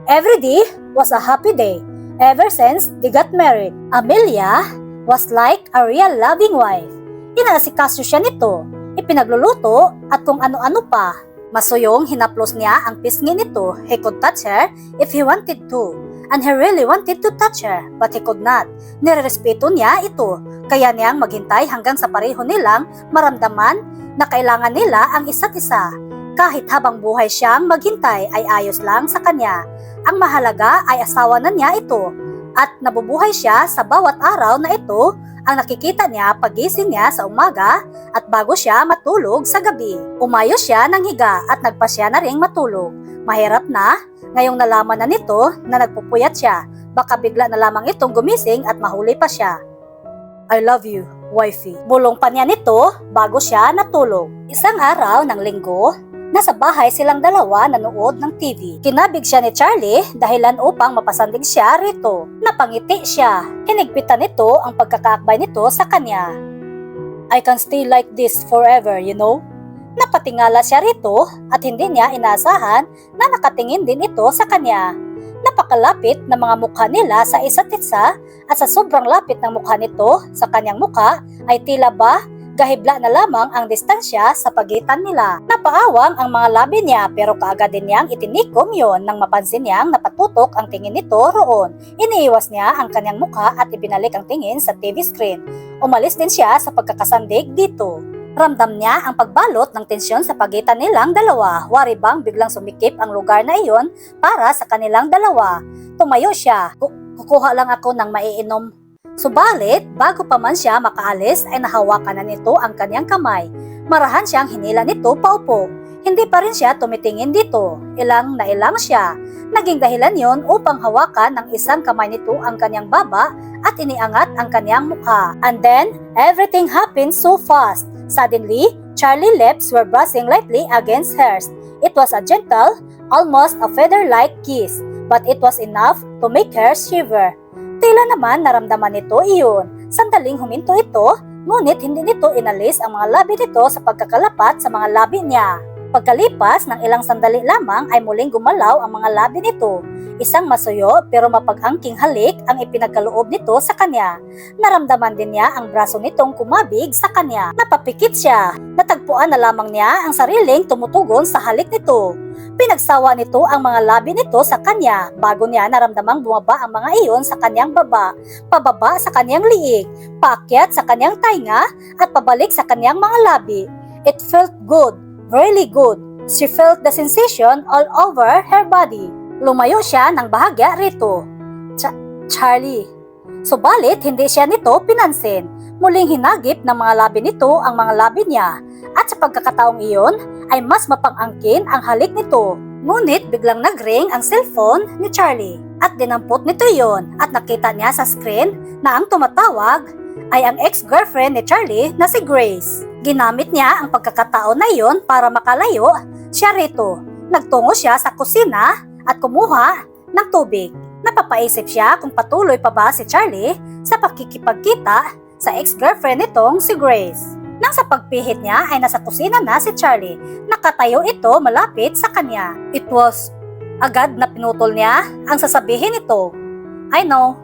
Every day was a happy day ever since they got married. Amelia was like a real loving wife. Inaasikaso siya nito, ipinagluluto at kung ano-ano pa. Masuyong hinaplos niya ang pisngi nito. He could touch her if he wanted to. And he really wanted to touch her, but he could not. Nirerespeto niya ito, kaya niyang maghintay hanggang sa pareho nilang maramdaman na kailangan nila ang isa't isa. Kahit habang buhay siyang maghintay ay ayos lang sa kanya. Ang mahalaga ay asawa na niya ito at nabubuhay siya sa bawat araw na ito ang nakikita niya pagising niya sa umaga at bago siya matulog sa gabi. Umayos siya ng higa at nagpasya na ring matulog. Mahirap na, ngayong nalaman na nito na nagpupuyat siya. Baka bigla na lamang itong gumising at mahuli pa siya. I love you, wifey. Bulong pa niya nito bago siya natulog. Isang araw ng linggo, nasa bahay silang dalawa nanood ng TV. Kinabig siya ni Charlie dahilan upang mapasandig siya rito. Napangiti siya. Hinigpitan nito ang pagkakaakbay nito sa kanya. I can stay like this forever, you know? Napatingala siya rito at hindi niya inaasahan na nakatingin din ito sa kanya. Napakalapit na mga mukha nila sa isa't isa at sa sobrang lapit ng mukha nito sa kanyang mukha ay tila ba gahibla na lamang ang distansya sa pagitan nila. Napaawang ang mga labi niya pero kaagad din niyang itinikom yon nang mapansin niyang napatutok ang tingin nito roon. Iniiwas niya ang kanyang mukha at ibinalik ang tingin sa TV screen. Umalis din siya sa pagkakasandig dito. Ramdam niya ang pagbalot ng tensyon sa pagitan nilang dalawa. Wari bang biglang sumikip ang lugar na iyon para sa kanilang dalawa. Tumayo siya. Kukuha lang ako ng maiinom. Subalit, bago pa man siya makaalis ay nahawakan na nito ang kanyang kamay. Marahan siyang hinila nito paupo. Hindi pa rin siya tumitingin dito. Ilang na ilang siya. Naging dahilan yon upang hawakan ng isang kamay nito ang kanyang baba at iniangat ang kanyang mukha. And then, everything happened so fast. Suddenly, Charlie's lips were brushing lightly against hers. It was a gentle, almost a feather-like kiss, but it was enough to make her shiver. Tila naman naramdaman nito iyon. Sandaling huminto ito, ngunit hindi nito inalis ang mga labi nito sa pagkakalapat sa mga labi niya. Pagkalipas ng ilang sandali lamang ay muling gumalaw ang mga labi nito. Isang masuyo pero mapag-angking halik ang ipinagkaloob nito sa kanya. Naramdaman din niya ang braso nitong kumabig sa kanya. Napapikit siya. Natagpuan na lamang niya ang sariling tumutugon sa halik nito. Pinagsawa nito ang mga labi nito sa kanya bago niya naramdamang bumaba ang mga iyon sa kanyang baba, pababa sa kanyang liig, paakyat sa kanyang tainga at pabalik sa kanyang mga labi. It felt good, really good. She felt the sensation all over her body. Lumayo siya ng bahagya rito. Charlie. Subalit hindi siya nito pinansin. Muling hinagip ng mga labi nito ang mga labi niya. At sa pagkakataong iyon ay mas mapang-angkin ang halik nito. Ngunit biglang nag-ring ang cellphone ni Charlie. At dinampot nito yon at nakita niya sa screen na ang tumatawag ay ang ex-girlfriend ni Charlie na si Grace. Ginamit niya ang pagkakataon na iyon para makalayo siya rito. Nagtungo siya sa kusina at kumuha ng tubig. Napapaisip siya kung patuloy pa ba si Charlie sa pakikipagkita sa ex-girlfriend nitong si Grace. Nang sa pagpihit niya ay nasa kusina na si Charlie. Nakatayo ito malapit sa kanya. It was agad na pinutol niya ang sasabihin nito. I know,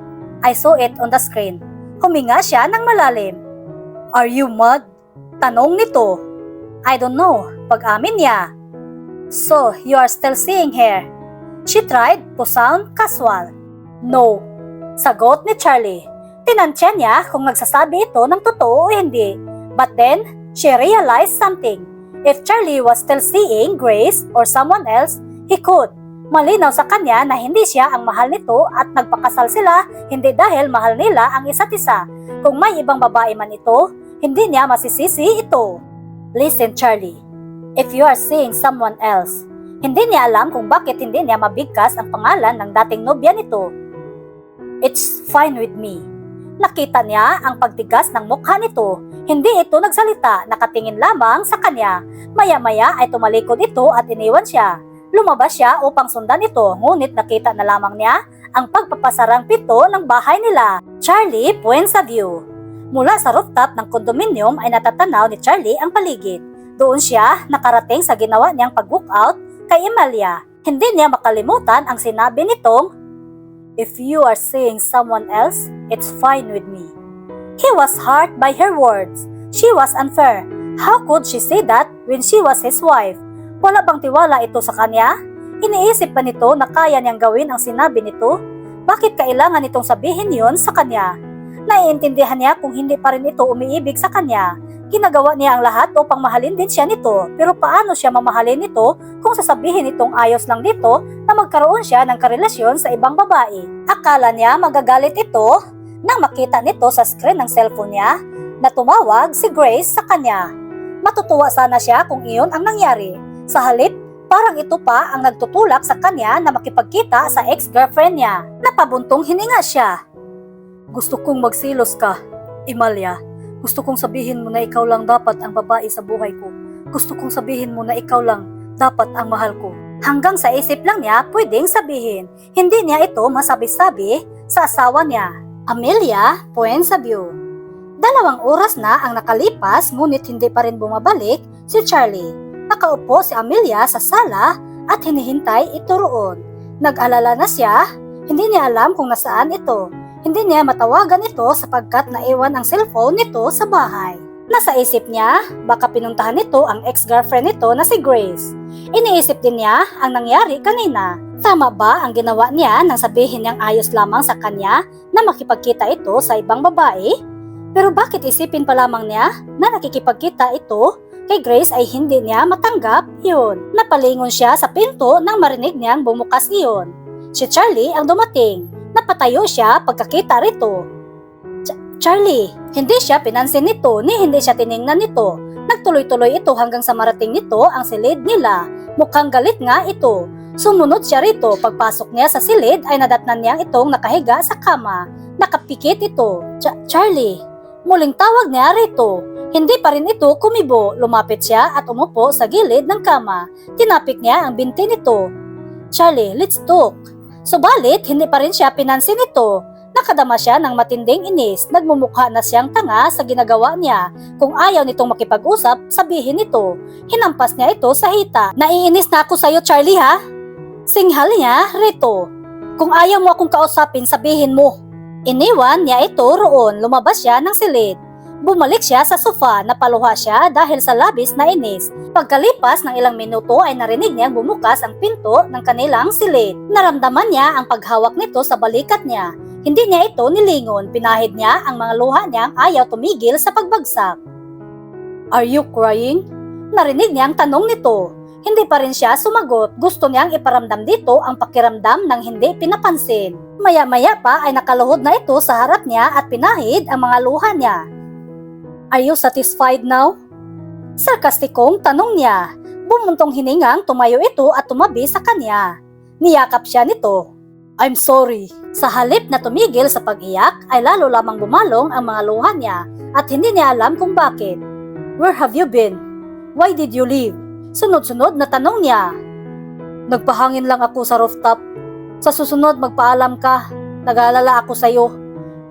I saw it on the screen. Huminga siya ng malalim. Are you mad? Tanong nito. I don't know, pag-amin niya. So, you are still seeing her? She tried to sound casual. No, sagot ni Charlie. Tinansya niya kung nagsasabi ito ng totoo o hindi. But then, she realized something. If Charlie was still seeing Grace or someone else, he could. Malinaw sa kanya na hindi siya ang mahal nito at nagpakasal sila hindi dahil mahal nila ang isa't isa. Kung may ibang babae man ito, hindi niya masisisi ito. Listen, Charlie. If you are seeing someone else, Hindi niya alam kung bakit hindi niya mabigkas ang pangalan ng dating nobya nito. It's fine with me. Nakita niya ang pagtigas ng mukha nito. Hindi ito nagsalita, nakatingin lamang sa kanya. Maya-maya ay tumalikod ito at iniwan siya. Lumabas siya upang sundan ito, ngunit nakita na lamang niya ang pagpapasarang pito ng bahay nila. Charlie points sa view. Mula sa rooftop ng kondominium ay natatanaw ni Charlie ang paligid. Doon siya nakarating sa ginawa niyang pag-walkout kay Emilia. Hindi niya makalimutan ang sinabi nitong, "If you are seeing someone else, it's fine with me." He was hurt by her words. She was unfair. How could she say that when she was his wife? Wala bang tiwala ito sa kanya? Iniisip pa nito na kaya niyang gawin ang sinabi nito? Bakit kailangan itong sabihin yon sa kanya? Naiintindihan niya kung hindi pa rin ito umiibig sa kanya. Ginagawa niya ang lahat upang mahalin din siya nito, pero paano siya mamahalin nito kung sasabihin itong ayos lang dito na magkaroon siya ng karelasyon sa ibang babae? Akala niya magagalit ito nang makita nito sa screen ng cellphone niya na tumawag si Grace sa kanya. Matutuwa sana siya kung iyon ang nangyari. Sa halip, parang ito pa ang nagtutulak sa kanya na makipagkita sa ex-girlfriend niya. Napabuntong hininga siya. Gusto kong magsilos ka, Emilia. Gusto kong sabihin mo na ikaw lang dapat ang babae sa buhay ko. Gusto kong sabihin mo na ikaw lang dapat ang mahal ko. Hanggang sa isip lang niya pwedeng sabihin. Hindi niya ito masabi-sabi sa asawa niya. Amelia points sa view. 2 oras na ang nakalipas ngunit hindi pa rin bumabalik si Charlie. Nakaupo si Amelia sa sala at hinihintay ito roon. Nag-alala na siya. Hindi niya alam kung nasaan ito. Hindi niya matawagan ito sapagkat naiwan ang cellphone nito sa bahay. Nasa isip niya, baka pinuntahan nito ang ex-girlfriend nito na si Grace. Iniisip din niya ang nangyari kanina. Tama ba ang ginawa niya nang sabihin niyang ayos lamang sa kanya na makipagkita ito sa ibang babae? Pero bakit isipin pa lamang niya na nakikipagkita ito kay Grace ay hindi niya matanggap iyon? Napalingon siya sa pinto nang marinig niyang bumukas iyon. Si Charlie ang dumating. Napatayo siya pagkakita rito. Charlie, hindi siya pinansin nito ni hindi siya tiningnan nito. Nagtuloy-tuloy ito hanggang sa marating nito ang silid nila. Mukhang galit nga ito. Sumunod siya rito. Pagpasok niya sa silid ay nadatnan niyang itong nakahiga sa kama. Nakapikit ito. Charlie, muling tawag niya rito. Hindi pa rin ito kumibo. Lumapit siya at umupo sa gilid ng kama. Tinapik niya ang binti nito. Charlie, let's talk. Subalit, hindi pa rin siya pinansin nito. Nakadama siya ng matinding inis. Nagmumukha na siyang tanga sa ginagawa niya. Kung ayaw nitong makipag-usap, sabihin nito. Hinampas niya ito sa hita. Naiinis na ako sa'yo, Charlie, ha? Singhal niya rito. Kung ayaw mo akong kausapin, sabihin mo. Iniwan niya ito roon. Lumabas siya ng silid. Bumalik siya sa sofa, napaluha siya dahil sa labis na inis. Pagkalipas ng ilang minuto ay narinig niyang bumukas ang pinto ng kanilang silid. Naramdaman niya ang paghawak nito sa balikat niya. Hindi niya ito nilingon, pinahid niya ang mga luha niyang ayaw tumigil sa pagbagsak. Are you crying? Narinig niya ang tanong nito. Hindi pa rin siya sumagot, gusto niyang iparamdam dito ang pakiramdam ng hindi pinapansin. Maya-maya pa ay nakaluhod na ito sa harap niya at pinahid ang mga luha niya. Are you satisfied now? Sarkastikong tanong niya. Bumuntong hiningang tumayo ito at tumabi sa kanya. Niyakap siya nito. I'm sorry. Sa halip na tumigil sa pag-iyak ay lalo lamang bumalong ang mga luha niya at hindi niya alam kung bakit. Where have you been? Why did you leave? Sunod-sunod na tanong niya. Nagpahangin lang ako sa rooftop. Sa susunod magpaalam ka. Nag-aalala ako sa iyo.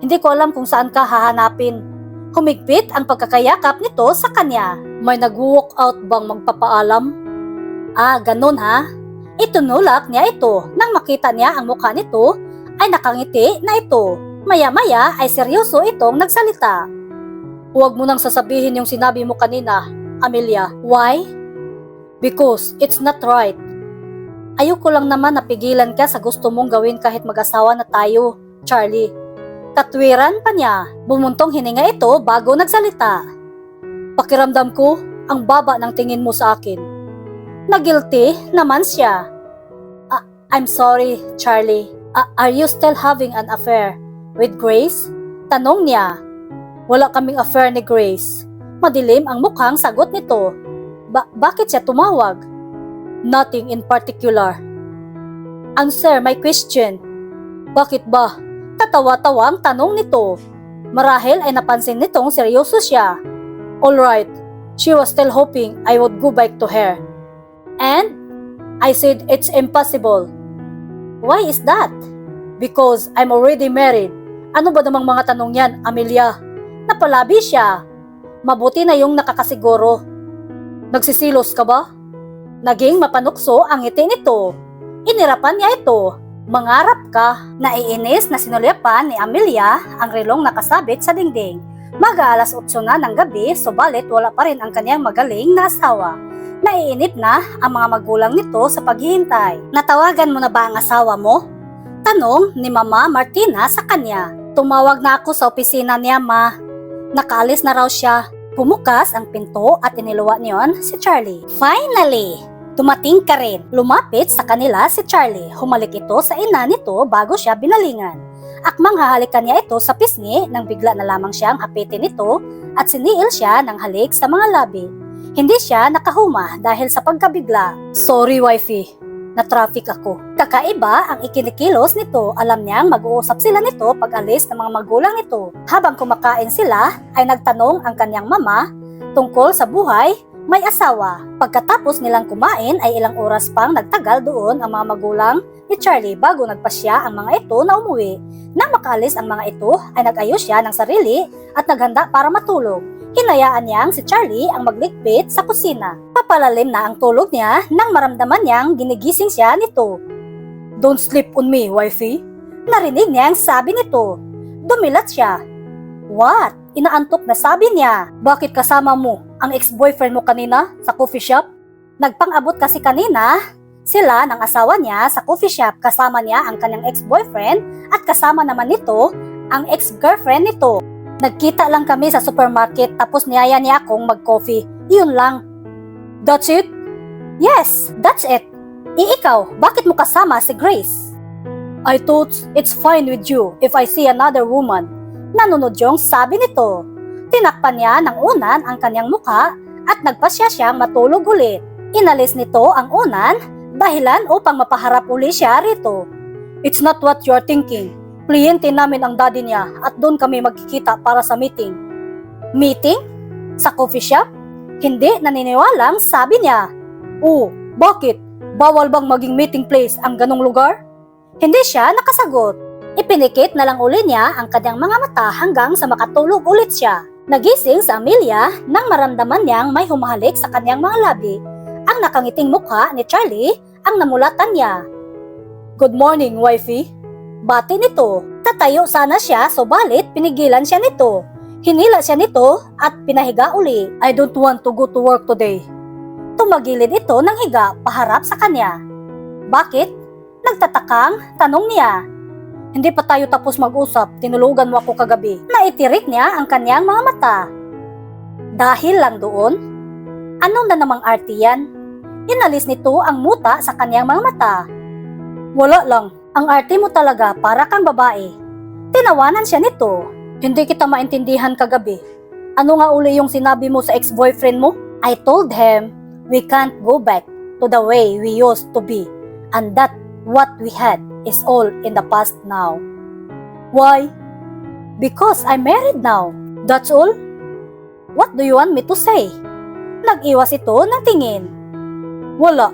Hindi ko alam kung saan ka hahanapin. Humigpit ang pagkakayakap nito sa kanya. May nag-walk out bang magpapaalam? Ah, ganun ha? Itunulak niya ito. Nang makita niya ang mukha nito, ay nakangiti na ito. Maya-maya ay seryoso itong nagsalita. Huwag mo nang sasabihin yung sinabi mo kanina, Amelia. Why? Because it's not right. Ayoko lang naman napigilan ka sa gusto mong gawin kahit mag-asawa na tayo, Charlie. Katwiran pa niya. Bumuntong hininga ito bago nagsalita. Pakiramdam ko, ang baba ng tingin mo sa akin. Nagilty naman siya. I'm sorry, Charlie. Are you still having an affair with Grace? Tanong niya. Wala kaming affair ni Grace. Madilim ang mukhang sagot nito. Bakit siya tumawag? Nothing in particular. Answer my question. Bakit ba? Tatawa-tawa ang tanong nito. Marahil ay napansin nitong seryoso siya. Alright, she was still hoping I would go back to her. And I said it's impossible. Why is that? Because I'm already married. Ano ba namang mga tanong yan, Amelia? Napalabi siya. Mabuti na yung nakakasiguro. Nagsisilos ka ba? Naging mapanukso ang ngiti nito. Inirapan niya ito. Mangarap ka. Naiinis na sinulyapan ni Amelia ang relong nakasabit sa dingding. Mag-aalas 8 na ng gabi, subalit wala pa rin ang kanyang magaling na asawa. Naiinip na ang mga magulang nito sa paghihintay. Natawagan mo na ba ang asawa mo? Tanong ni Mama Martina sa kanya. Tumawag na ako sa opisina niya, Ma. Nakaalis na raw siya. Pumukas ang pinto at iniluwa niyon si Charlie. Finally! Dumating ka rin. Lumapit sa kanila si Charlie. Humalik ito sa ina nito bago siya binalingan. Akmang hahalikan niya ito sa pisngi nang bigla na lamang siyang hapitin nito at siniil siya ng halik sa mga labi. Hindi siya nakahuma dahil sa pagkabigla. Sorry, wifey. Na-traffic ako. Kakaiba ang ikinikilos nito. Alam niyang mag-uusap sila nito pag alis ng mga magulang nito. Habang kumakain sila, ay nagtanong ang kanyang mama tungkol sa buhay may asawa. Pagkatapos nilang kumain ay ilang oras pang nagtagal doon ang mga magulang ni Charlie bago nagpasya ang mga ito na umuwi. Nang makaalis ang mga ito ay nag-ayos siya ng sarili at naghanda para matulog. Hinayaan niyang si Charlie ang magligpit sa kusina. Papalalim na ang tulog niya nang maramdaman niyang ginigising siya nito. Don't sleep on me, wifey. Narinig niya ang sabi nito. Dumilat siya. What? Inaantok na sabi niya. Bakit kasama mo ang ex-boyfriend mo kanina sa coffee shop? Nagpang-abot kasi kanina sila ng asawa niya sa coffee shop. Kasama niya ang kanyang ex-boyfriend at kasama naman nito ang ex-girlfriend nito. Nagkita lang kami sa supermarket tapos niyaya niya akong mag-coffee. Yun lang. That's it? Yes, that's it. Ikaw, bakit mo kasama si Grace? I thought it's fine with you if I see another woman. Nanunod yung sabi nito. Tinakpan niya ng unan ang kanyang mukha at nagpasya siyang matulog ulit. Inalis nito ang unan dahilan upang mapaharap uli siya rito. It's not what you're thinking. Kliyente namin ang daddy niya at doon kami magkikita para sa meeting. Meeting? Sa coffee shop? Hindi naniniwalang sabi niya. Oh, bakit? Bawal bang maging meeting place ang ganong lugar? Hindi siya nakasagot. Ipinikit na lang uli niya ang kanyang mga mata hanggang sa makatulog ulit siya. Nagising sa Amelia nang maramdaman niyang may humahalik sa kanyang mga labi. Ang nakangiting mukha ni Charlie ang namulatan niya. Good morning, wifey. Bati nito. Tatayo sana siya subalit pinigilan siya nito. Hinila siya nito at pinahiga uli. I don't want to go to work today. Tumagilid ito ng higa paharap sa kanya. Bakit? Nagtatakang tanong niya. Hindi pa tayo tapos mag-usap, tinulugan mo ako kagabi. Naitirik niya ang kanyang mga mata. Dahil lang doon? Ano na namang arte yan? Inalis nito ang muta sa kanyang mga mata. Wala lang, ang arte mo talaga para kang babae. Tinawanan siya nito. Hindi kita maintindihan kagabi. Ano nga uli yung sinabi mo sa ex-boyfriend mo? I told him, we can't go back to the way we used to be. And that what we had is all in the past now. Why? Because I'm married now. That's all? What do you want me to say? Nag-iwas ito ng tingin. Wala.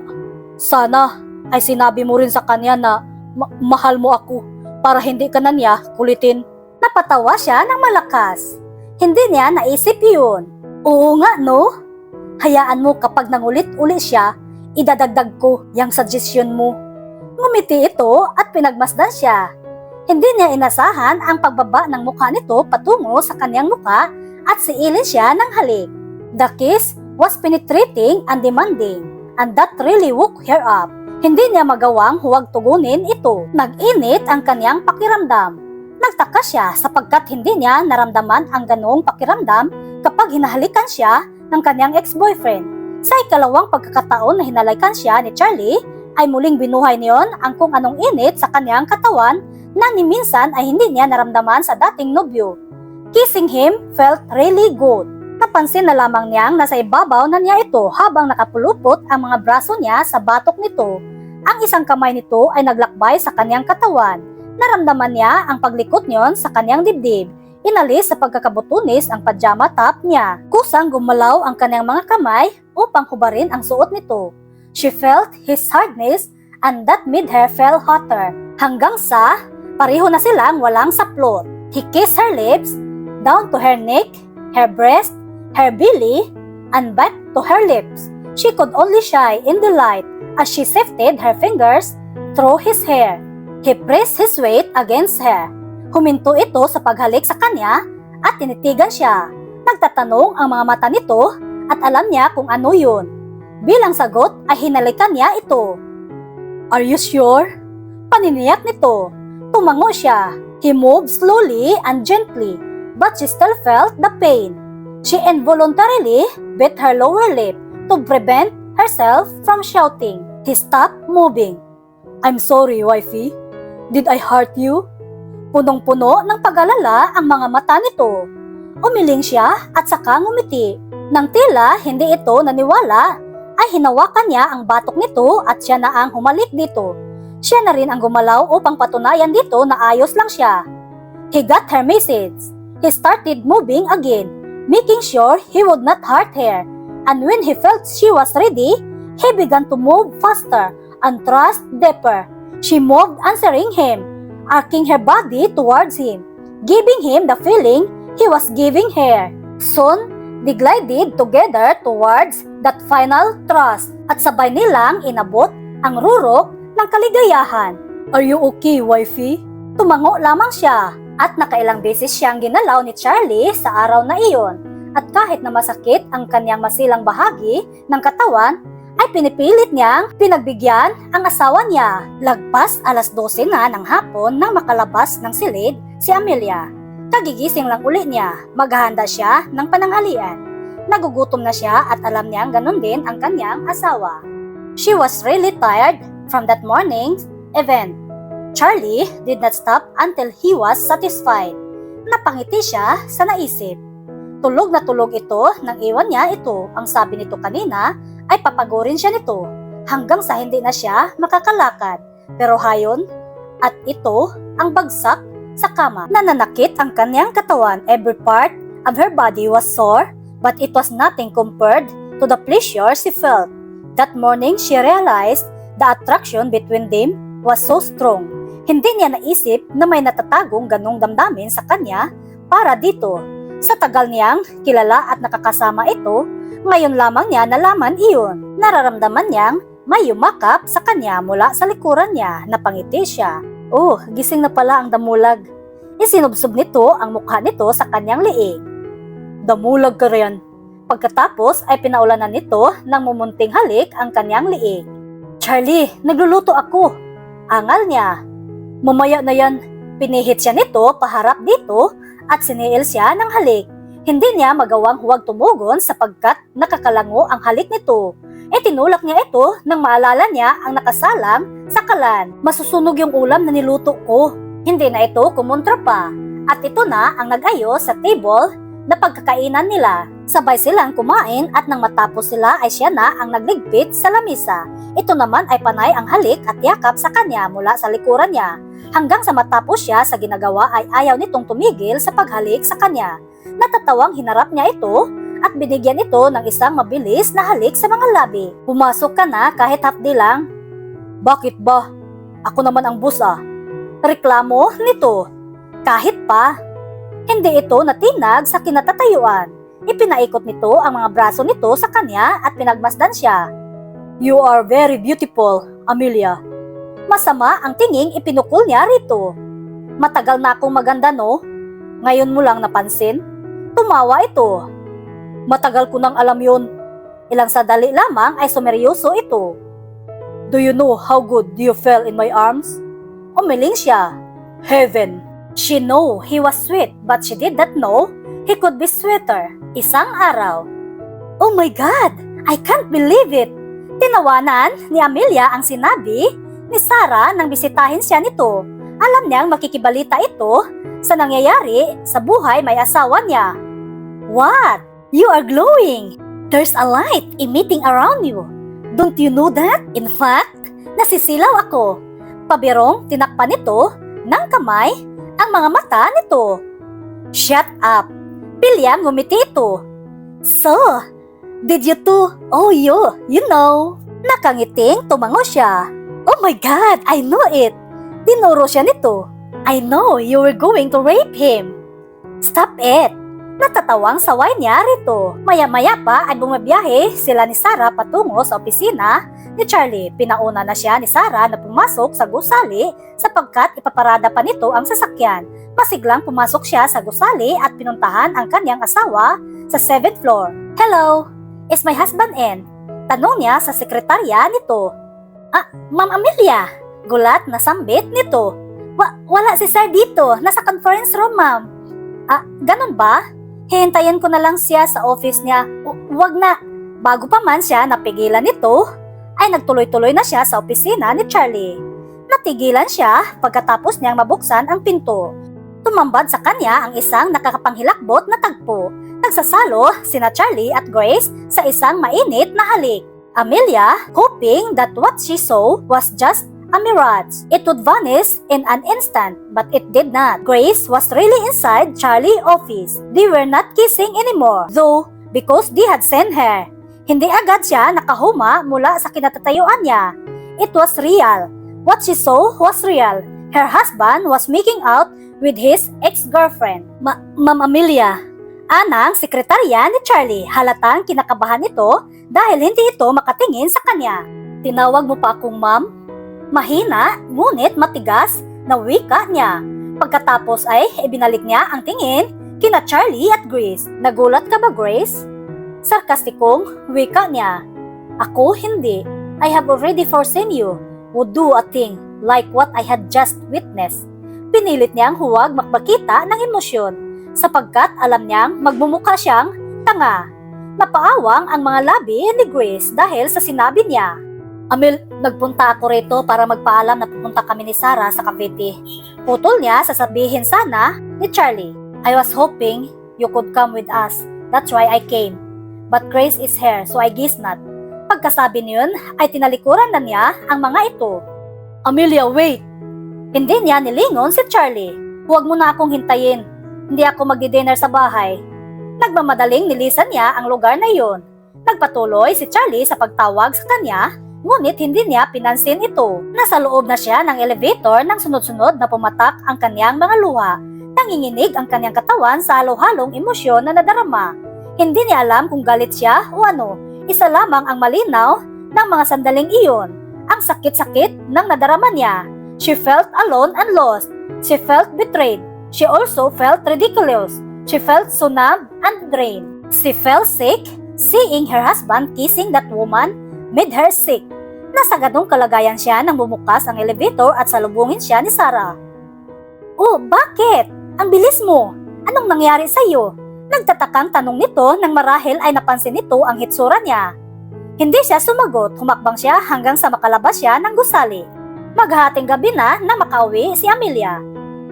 Sana ay sinabi mo rin sa kanya na mahal mo ako para hindi ka na niya kulitin. Napatawa siya ng malakas. Hindi niya naisip yun. Oo nga no? Hayaan mo kapag nangulit-ulit siya, idadagdag ko yung suggestion mo. Ngumiti ito at pinagmasdan siya. Hindi niya inasahan ang pagbaba ng mukha nito patungo sa kanyang mukha at siilin siya ng halik. The kiss was penetrating and demanding, and that really woke her up. Hindi niya magawang huwag tugunin ito. Nag-init ang kanyang pakiramdam. Nagtaka siya sapagkat hindi niya naramdaman ang ganoong pakiramdam kapag hinahalikan siya ng kanyang ex-boyfriend. Sa ikalawang pagkakataon na hinalikan siya ni Charlie, ay muling binuhay niyon ang kung anong init sa kanyang katawan na ni minsan ay hindi niya naramdaman sa dating nobyo. Kissing him felt really good. Napansin na lamang niyang nasa ibabaw na niya ito habang nakapulupot ang mga braso niya sa batok nito. Ang isang kamay nito ay naglakbay sa kanyang katawan. Naramdaman niya ang paglikot niyon sa kanyang dibdib. Inalis sa pagkakabutunis ang pajama top niya. Kusang gumalaw ang kanyang mga kamay upang hubarin ang suot nito. She felt his hardness and that made her feel hotter. Hanggang sa pareho na silang walang saplot. He kissed her lips down to her neck, her breast, her belly, and back to her lips. She could only sigh in delight as she sifted her fingers through his hair. He pressed his weight against her. Huminto ito sa paghalik sa kanya at tinitigan siya. Nagtatanong ang mga mata nito at alam niya kung ano yun. Bilang sagot ay hinalikan niya ito. Are you sure? Paniniyak nito. Tumango siya. He moved slowly and gently, but she still felt the pain. She involuntarily bit her lower lip to prevent herself from shouting. He stopped moving. I'm sorry, wifey. Did I hurt you? Punong-puno ng pag-alala ang mga mata nito. Umiling siya at saka ngumiti. Nang tila hindi ito naniwala, ay hinawakan niya ang batok nito at siya na ang humalik dito. Siya na rin ang gumalaw upang patunayan dito na ayos lang siya. He got her message. He started moving again, making sure he would not hurt her. And when he felt she was ready, he began to move faster and thrust deeper. She moved answering him, arcing her body towards him, giving him the feeling he was giving her. Soon, they glided together towards that final thrust at sabay nilang inabot ang rurok ng kaligayahan. Are you okay, wifey? Tumango lamang siya at nakailang beses siyang ginalaw ni Charlie sa araw na iyon at kahit na masakit ang kanyang masilang bahagi ng katawan, ay pinipilit niyang pinagbigyan ang asawa niya. Lagpas 12:00 na ng hapon nang makalabas ng silid si Amelia. Kagigising lang uli niya, maghahanda siya ng pananghalian. Nagugutom na siya at alam niyang ganun din ang kanyang asawa. She was really tired from that morning's event. Charlie did not stop until he was satisfied. Napangiti siya sa naisip. Tulog na tulog ito nang iwan niya ito. Ang sabi nito kanina ay papagorin siya nito hanggang sa hindi na siya makakalakad. Pero hayon at ito ang bagsak sa kama. Nananakit ang kanyang katawan. Every part of her body was sore, but it was nothing compared to the pleasure she felt. That morning she realized the attraction between them was so strong. Hindi niya naisip na may natatagong ganong damdamin sa kanya para dito. Sa tagal niyang kilala at nakakasama ito, ngayon lamang niya nalaman iyon. Nararamdaman niyang may yumakap sa kanya mula sa likuran niya. Napangiti siya. Oh, gising na pala ang damulag. Isinubsob nito ang mukha nito sa kanyang liig. Damulag ka rin. Pagkatapos ay pinaulanan nito ng mumunting halik ang kanyang liig. Charlie, nagluluto ako. Angal niya. Mamaya na yan. Pinihit siya nito paharap dito at siniil siya ng halik. Hindi niya magawang huwag tumugon sapagkat nakakalango ang halik nito. Tinulak niya ito nang maalala niya ang nakasalang sa kalan. Masusunog yung ulam na niluto ko. Hindi na ito kumontra pa. At ito na ang nag-ayos sa table na pagkakainan nila. Sabay silang kumain at nang matapos sila ay siya na ang nagligpit sa lamisa. Ito naman ay panay ang halik at yakap sa kanya mula sa likuran niya. Hanggang sa matapos siya sa ginagawa ay ayaw nitong tumigil sa paghalik sa kanya. Natatawang hinarap niya ito at binigyan ito ng isang mabilis na halik sa mga labi. Pumasok ka na kahit hapdi lang. Bakit ba? Ako naman ang boss ah. Reklamo nito. Kahit pa. Hindi ito natinag sa kinatatayuan. Ipinaikot nito ang mga braso nito sa kanya at pinagmasdan siya. You are very beautiful, Amelia. Masama ang tinging ipinukol niya rito. Matagal na akong maganda no? Ngayon mo lang napansin? Tumawa ito. Matagal ko nang alam yun. Ilang sandali lamang ay sumeryoso ito. Do you know how good you feel in my arms? Umiling siya. Heaven. She knew he was sweet but she did not know he could be sweeter. Isang araw. Oh my God! I can't believe it! Tinawanan ni Amelia ang sinabi ni Sarah nang bisitahin siya nito. Alam niyang makikibalita ito sa nangyayari sa buhay may asawa niya. What? You are glowing! There's a light emitting around you. Don't you know that? In fact, nasisilaw ako. Pabirong tinakpan nito ng kamay ang mga mata nito. Shut up! Pilyang ngumiti ito. So, did you too? Oh, you know. Nakangiting tumango siya. Oh my God, I know it. Dinuro siya nito. I know you were going to rape him. Stop it. Natatawang saway niya rito. Maya-maya pa ay bumabiyahe sila ni Sarah patungo sa opisina ni Charlie. Pinauna na siya ni Sarah na pumasok sa gusali sapagkat ipaparada pa nito ang sasakyan. Masiglang pumasok siya sa gusali at pinuntahan ang kanyang asawa sa 7th floor. Hello, is my husband in? Tanong niya sa sekretarya nito. Ma'am Amelia, gulat na sambit nito. Wala si Sir dito, nasa conference room, ma'am. Ganun ba? Hihintayin ko na lang siya sa office niya. Wag na. Bago pa man siya napigilan nito, ay nagtuloy-tuloy na siya sa opisina ni Charlie. Natigilan siya pagkatapos niyang mabuksan ang pinto. Tumambad sa kanya ang isang nakakapanghilakbot na tagpo. Nagsasalo sina Charlie at Grace sa isang mainit na halik. Amelia, hoping that what she saw was just a mirage. It would vanish in an instant, but it did not. Grace was really inside Charlie's office. They were not kissing anymore, though, because they had seen her. Hindi agad siya nakahuma mula sa kinatatayuan niya. It was real. What she saw was real. Her husband was making out with his ex-girlfriend. Ma'am Amelia, anang sekretarya ni Charlie. Halatang kinakabahan ito dahil hindi ito makatingin sa kanya. Tinawag mo pa akong ma'am? Mahina, ngunit matigas na wika niya. Pagkatapos ay ibinalik niya ang tingin kina Charlie at Grace. Nagulat ka ba, Grace? Sarkastikong wika niya. Ako hindi. I have already foreseen you would do a thing like what I had just witnessed. Pinilit niyang huwag makmakita ng emosyon sapagkat alam niyang magmumukha siyang tanga. Napaawang ang mga labi ni Grace dahil sa sinabi niya. Amel, nagpunta ako rito para magpaalam na pupunta kami ni Sarah sa Cavite. Putol niya sasabihin sana ni Charlie. I was hoping you could come with us. That's why I came. But Grace is here, so I guess not. Pagkasabi niyon ay tinalikuran na niya ang mga ito. Amelia, wait! Hindi niya nilingon si Charlie. Huwag mo na akong hintayin. Hindi ako magdi-dinner sa bahay. Nagmamadaling nilisan niya ang lugar na iyon. Nagpatuloy si Charlie sa pagtawag sa kanya, ngunit hindi niya pinansin ito. Nasa loob na siya ng elevator nang sunod-sunod na pumatak ang kanyang mga luha. Nanginginig ang kanyang katawan sa halo-halong emosyon na nadarama. Hindi niya alam kung galit siya o ano. Isa lamang ang malinaw ng mga sandaling iyon. Ang sakit-sakit ng nadarama niya. She felt alone and lost. She felt betrayed. She also felt ridiculous. She felt so numb and drained. She felt sick. Seeing her husband kissing that woman made her sick. Nasa ganong kalagayan siya nang bumukas ang elevator at salubungin siya ni Sarah. Oh, bakit? Ang bilis mo. Anong nangyari sa iyo? Nagtatakang tanong nito nang marahil ay napansin nito ang hitsura niya. Hindi siya sumagot, humakbang siya hanggang sa makalabas siya ng gusali. Maghahating gabi na makauwi si Amelia.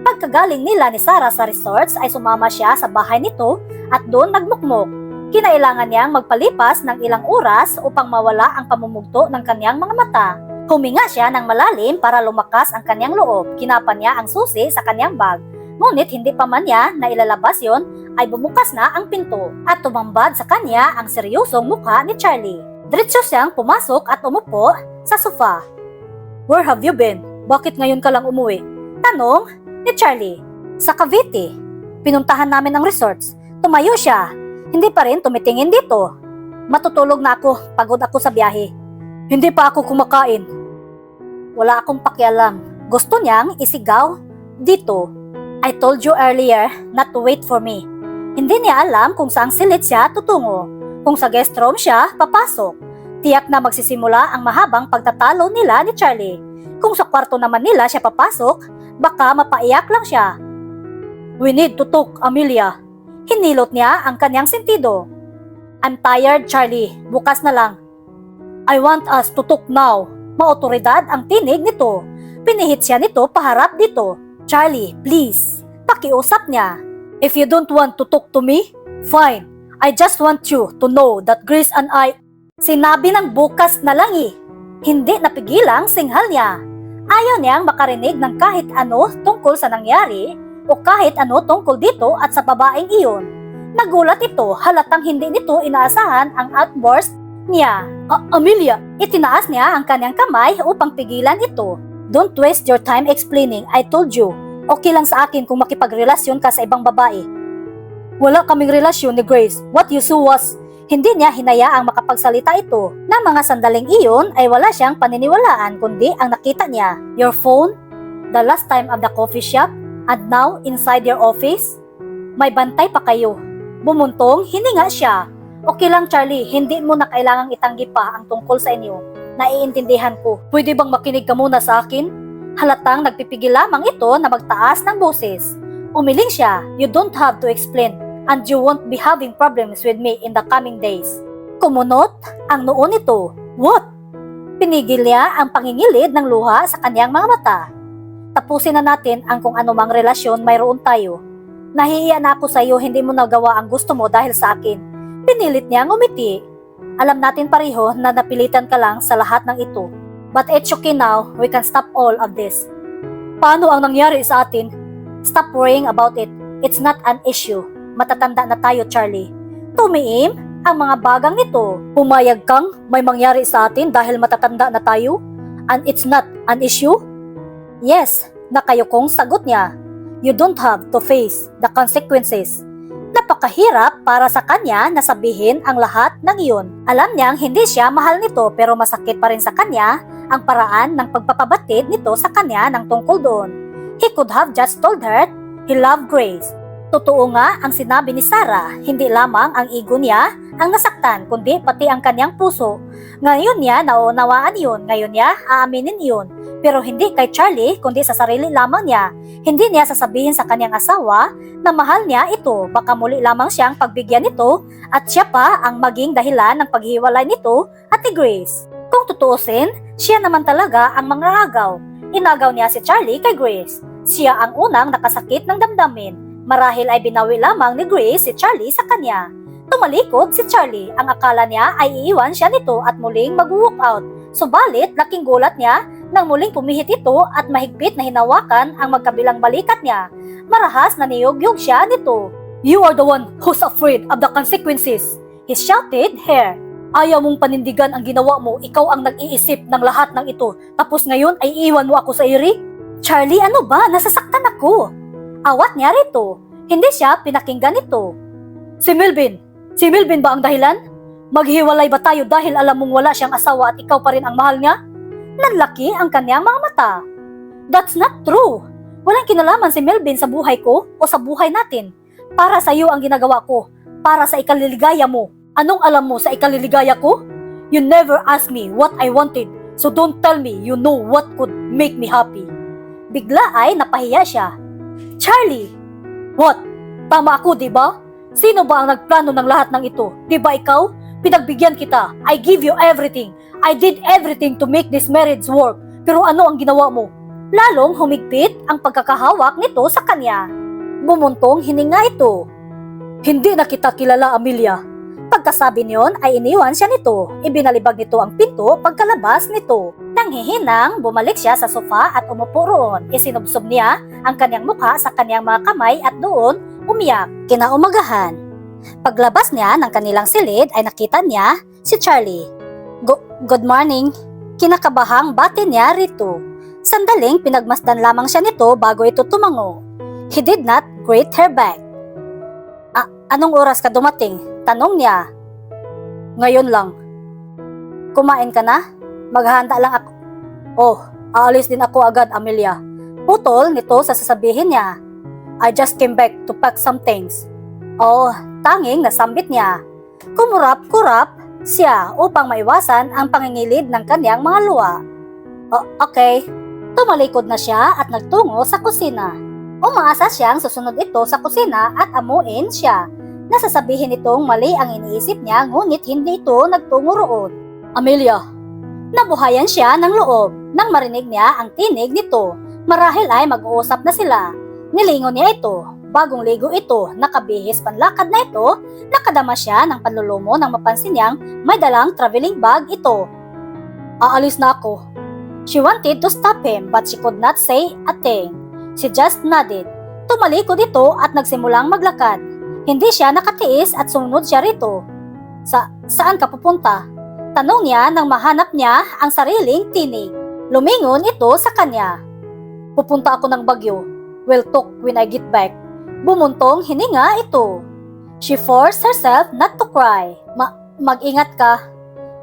Pagkagaling nila ni Sarah sa resorts ay sumama siya sa bahay nito at doon nagmukmok. Kinailangan niyang magpalipas ng ilang oras upang mawala ang pamumugto ng kanyang mga mata. Huminga siya ng malalim para lumakas ang kanyang loob. Kinapan niya ang susi sa kanyang bag. Ngunit hindi pa man niya na ilalabas yon ay bumukas na ang pinto at tumambad sa kanya ang seryosong mukha ni Charlie. Diretso siyang pumasok at umupo sa sofa. Where have you been? Bakit ngayon ka lang umuwi? Tanong ni Charlie. Sa Cavite. Pinuntahan namin ang resorts. Tumayo siya. Hindi pa rin tumitingin dito. Matutulog na ako, pagod ako sa biyahe. Hindi pa ako kumakain. Wala akong pakialam. Gusto niyang isigaw dito. I told you earlier not to wait for me. Hindi niya alam kung saang silid siya tutungo. Kung sa guest room siya papasok. Tiyak na magsisimula ang mahabang pagtatalo nila ni Charlie. Kung sa kwarto naman nila siya papasok, baka mapaiyak lang siya. We need to talk, Amelia. Hinilot niya ang kanyang sentido. I'm tired, Charlie. Bukas na lang. I want us to talk now. Maotoridad ang tinig nito. Pinihit siya nito paharap dito. Charlie, please. Pakiusap niya. If you don't want to talk to me, fine. I just want you to know that Grace and I... Sinabi ng bukas na lang eh. Hindi napigilang singhal niya. Ayaw niyang makarinig ng kahit ano tungkol sa nangyari o kahit ano tungkol dito at sa babaeng iyon. Nagulat ito halatang hindi nito inaasahan ang outburst niya. Amelia, itinaas niya ang kanyang kamay upang pigilan ito. Don't waste your time explaining, I told you. Okay lang sa akin kung makipagrelasyon ka sa ibang babae. Wala kaming relasyon ni Grace. What you saw was... Hindi niya hinayaang makapagsalita ito. Na mga sandaling iyon ay wala siyang paniniwalaan kundi ang nakita niya. Your phone? The last time at the coffee shop? And now inside your office? May bantay pa kayo. Bumuntong, hininga siya. Okay lang Charlie, hindi mo na kailangang itanggi pa ang tungkol sa inyo. Naiintindihan ko. Pwede bang makinig ka muna sa akin? Halatang nagpipigil lamang ito na magtaas ng boses. Umiling siya, you don't have to explain. And you won't be having problems with me in the coming days. Kumunot ang noo nito. What? Pinigil niya ang pangingilid ng luha sa kanyang mga mata. Tapusin na natin ang kung anumang relasyon mayroon tayo. Nahihiya na ako sa iyo, hindi mo nagawa ang gusto mo dahil sa akin. Pinilit niyang umiti. Alam natin pareho na napilitan ka lang sa lahat ng ito. But it's okay now, we can stop all of this. Paano ang nangyari sa atin? Stop worrying about it. It's not an issue. Matatanda na tayo, Charlie. Tumiim ang mga bagang nito. Pumayag kang may mangyari sa atin dahil matatanda na tayo? And it's not an issue? Yes, nakayukong sagot niya. You don't have to face the consequences. Napakahirap para sa kanya na sabihin ang lahat ng iyon. Alam niyang hindi siya mahal nito pero masakit pa rin sa kanya ang paraan ng pagpapabatid nito sa kanya ng tungkol doon. He could have just told her he loved Grace. Totoo nga ang sinabi ni Sarah, hindi lamang ang ego niya ang nasaktan kundi pati ang kanyang puso. Ngayon niya naunawaan yun, ngayon niya aaminin yun. Pero hindi kay Charlie kundi sa sarili lamang niya. Hindi niya sasabihin sa kanyang asawa na mahal niya ito, baka muli lamang siyang pagbigyan nito at siya pa ang maging dahilan ng paghiwalay nito at ni Grace. Kung tutuusin, siya naman talaga ang mangragaw. Inagaw niya si Charlie kay Grace. Siya ang unang nakasakit ng damdamin. Marahil ay binawi lamang ni Grace si Charlie sa kanya. Tumalikod si Charlie. Ang akala niya ay iiwan siya nito at muling mag-walk out. Subalit, laking gulat niya nang muling pumihit ito at mahigpit na hinawakan ang magkabilang balikat niya. Marahas na niyog-yog siya nito. You are the one who's afraid of the consequences. He shouted her. Ayaw mong panindigan ang ginawa mo, ikaw ang nag-iisip ng lahat ng ito. Tapos ngayon ay iiwan mo ako sa iri? Charlie, ano ba? Nasasaktan ako. Awat niya rito. Hindi siya pinakinggan ito. Si Melvin ba ang dahilan? Maghiwalay ba tayo dahil alam mong wala siyang asawa at ikaw pa rin ang mahal niya? Nanlaki ang kanyang mga mata. That's not true. Walang kinalaman si Melvin sa buhay ko o sa buhay natin. Para sa iyo ang ginagawa ko. Para sa ikaliligaya mo. Anong alam mo sa ikaliligaya ko? You never asked me what I wanted. So don't tell me you know what could make me happy. Bigla ay napahiya siya. Charlie! What? Tama ako, di ba? Sino ba ang nagplano ng lahat ng ito? Di ba ikaw? Pinagbigyan kita. I give you everything. I did everything to make this marriage work. Pero ano ang ginawa mo? Lalong humigpit ang pagkakahawak nito sa kanya. Bumuntong hininga ito. Hindi na kita kilala, Amelia. Pagkasabi niyon ay iniwan siya nito. Ibinalibag nito ang pinto pagkalabas nito. Nanghihinang, bumalik siya sa sofa at umupo roon. Isinubsob niya ang kanyang mukha sa kanyang mga kamay at doon umiyak. Kinaumagahan. Paglabas niya ng kanilang silid ay nakita niya si Charlie. Good morning. Kinakabahang bati niya rito. Sandaling pinagmasdan lamang siya nito bago ito tumango. He did not greet her back. Anong oras ka dumating? Tanong niya. Ngayon lang. Kumain ka na? Maghahanda lang ako. Oh, aalis din ako agad, Amelia. Putol nito sa sasabihin niya. I just came back to pack some things. Oh, tanging nasambit niya. Kumurap-kurap siya upang maiwasan ang pangingilid ng kanyang mga luwa. Oh, okay. Tumalikod na siya at nagtungo sa kusina. Umaasa siyang susunod ito sa kusina at amuin siya. Nasasabihin itong mali ang iniisip niya ngunit hindi ito nagtungo roon. Amelia! Nabuhayan siya ng loob nang marinig niya ang tinig nito. Marahil ay mag-uusap na sila. Nilingon niya ito. Bagong ligo ito, nakabihis panlakad na ito, nakadama siya ng panlulumo nang mapansin niyang may dalang traveling bag ito. Aalis na ako. She wanted to stop him but she could not say a thing. She just nodded. Tumalikod ito at nagsimulang maglakad. Hindi siya nakatiis at sumunod siya rito. Saan ka pupunta? Tanong niya nang mahanap niya ang sariling tinig. Lumingon ito sa kanya. Pupunta ako ng Baguio. We'll talk when I get back. Bumuntong hininga ito. She forced herself not to cry. Mag-ingat ka.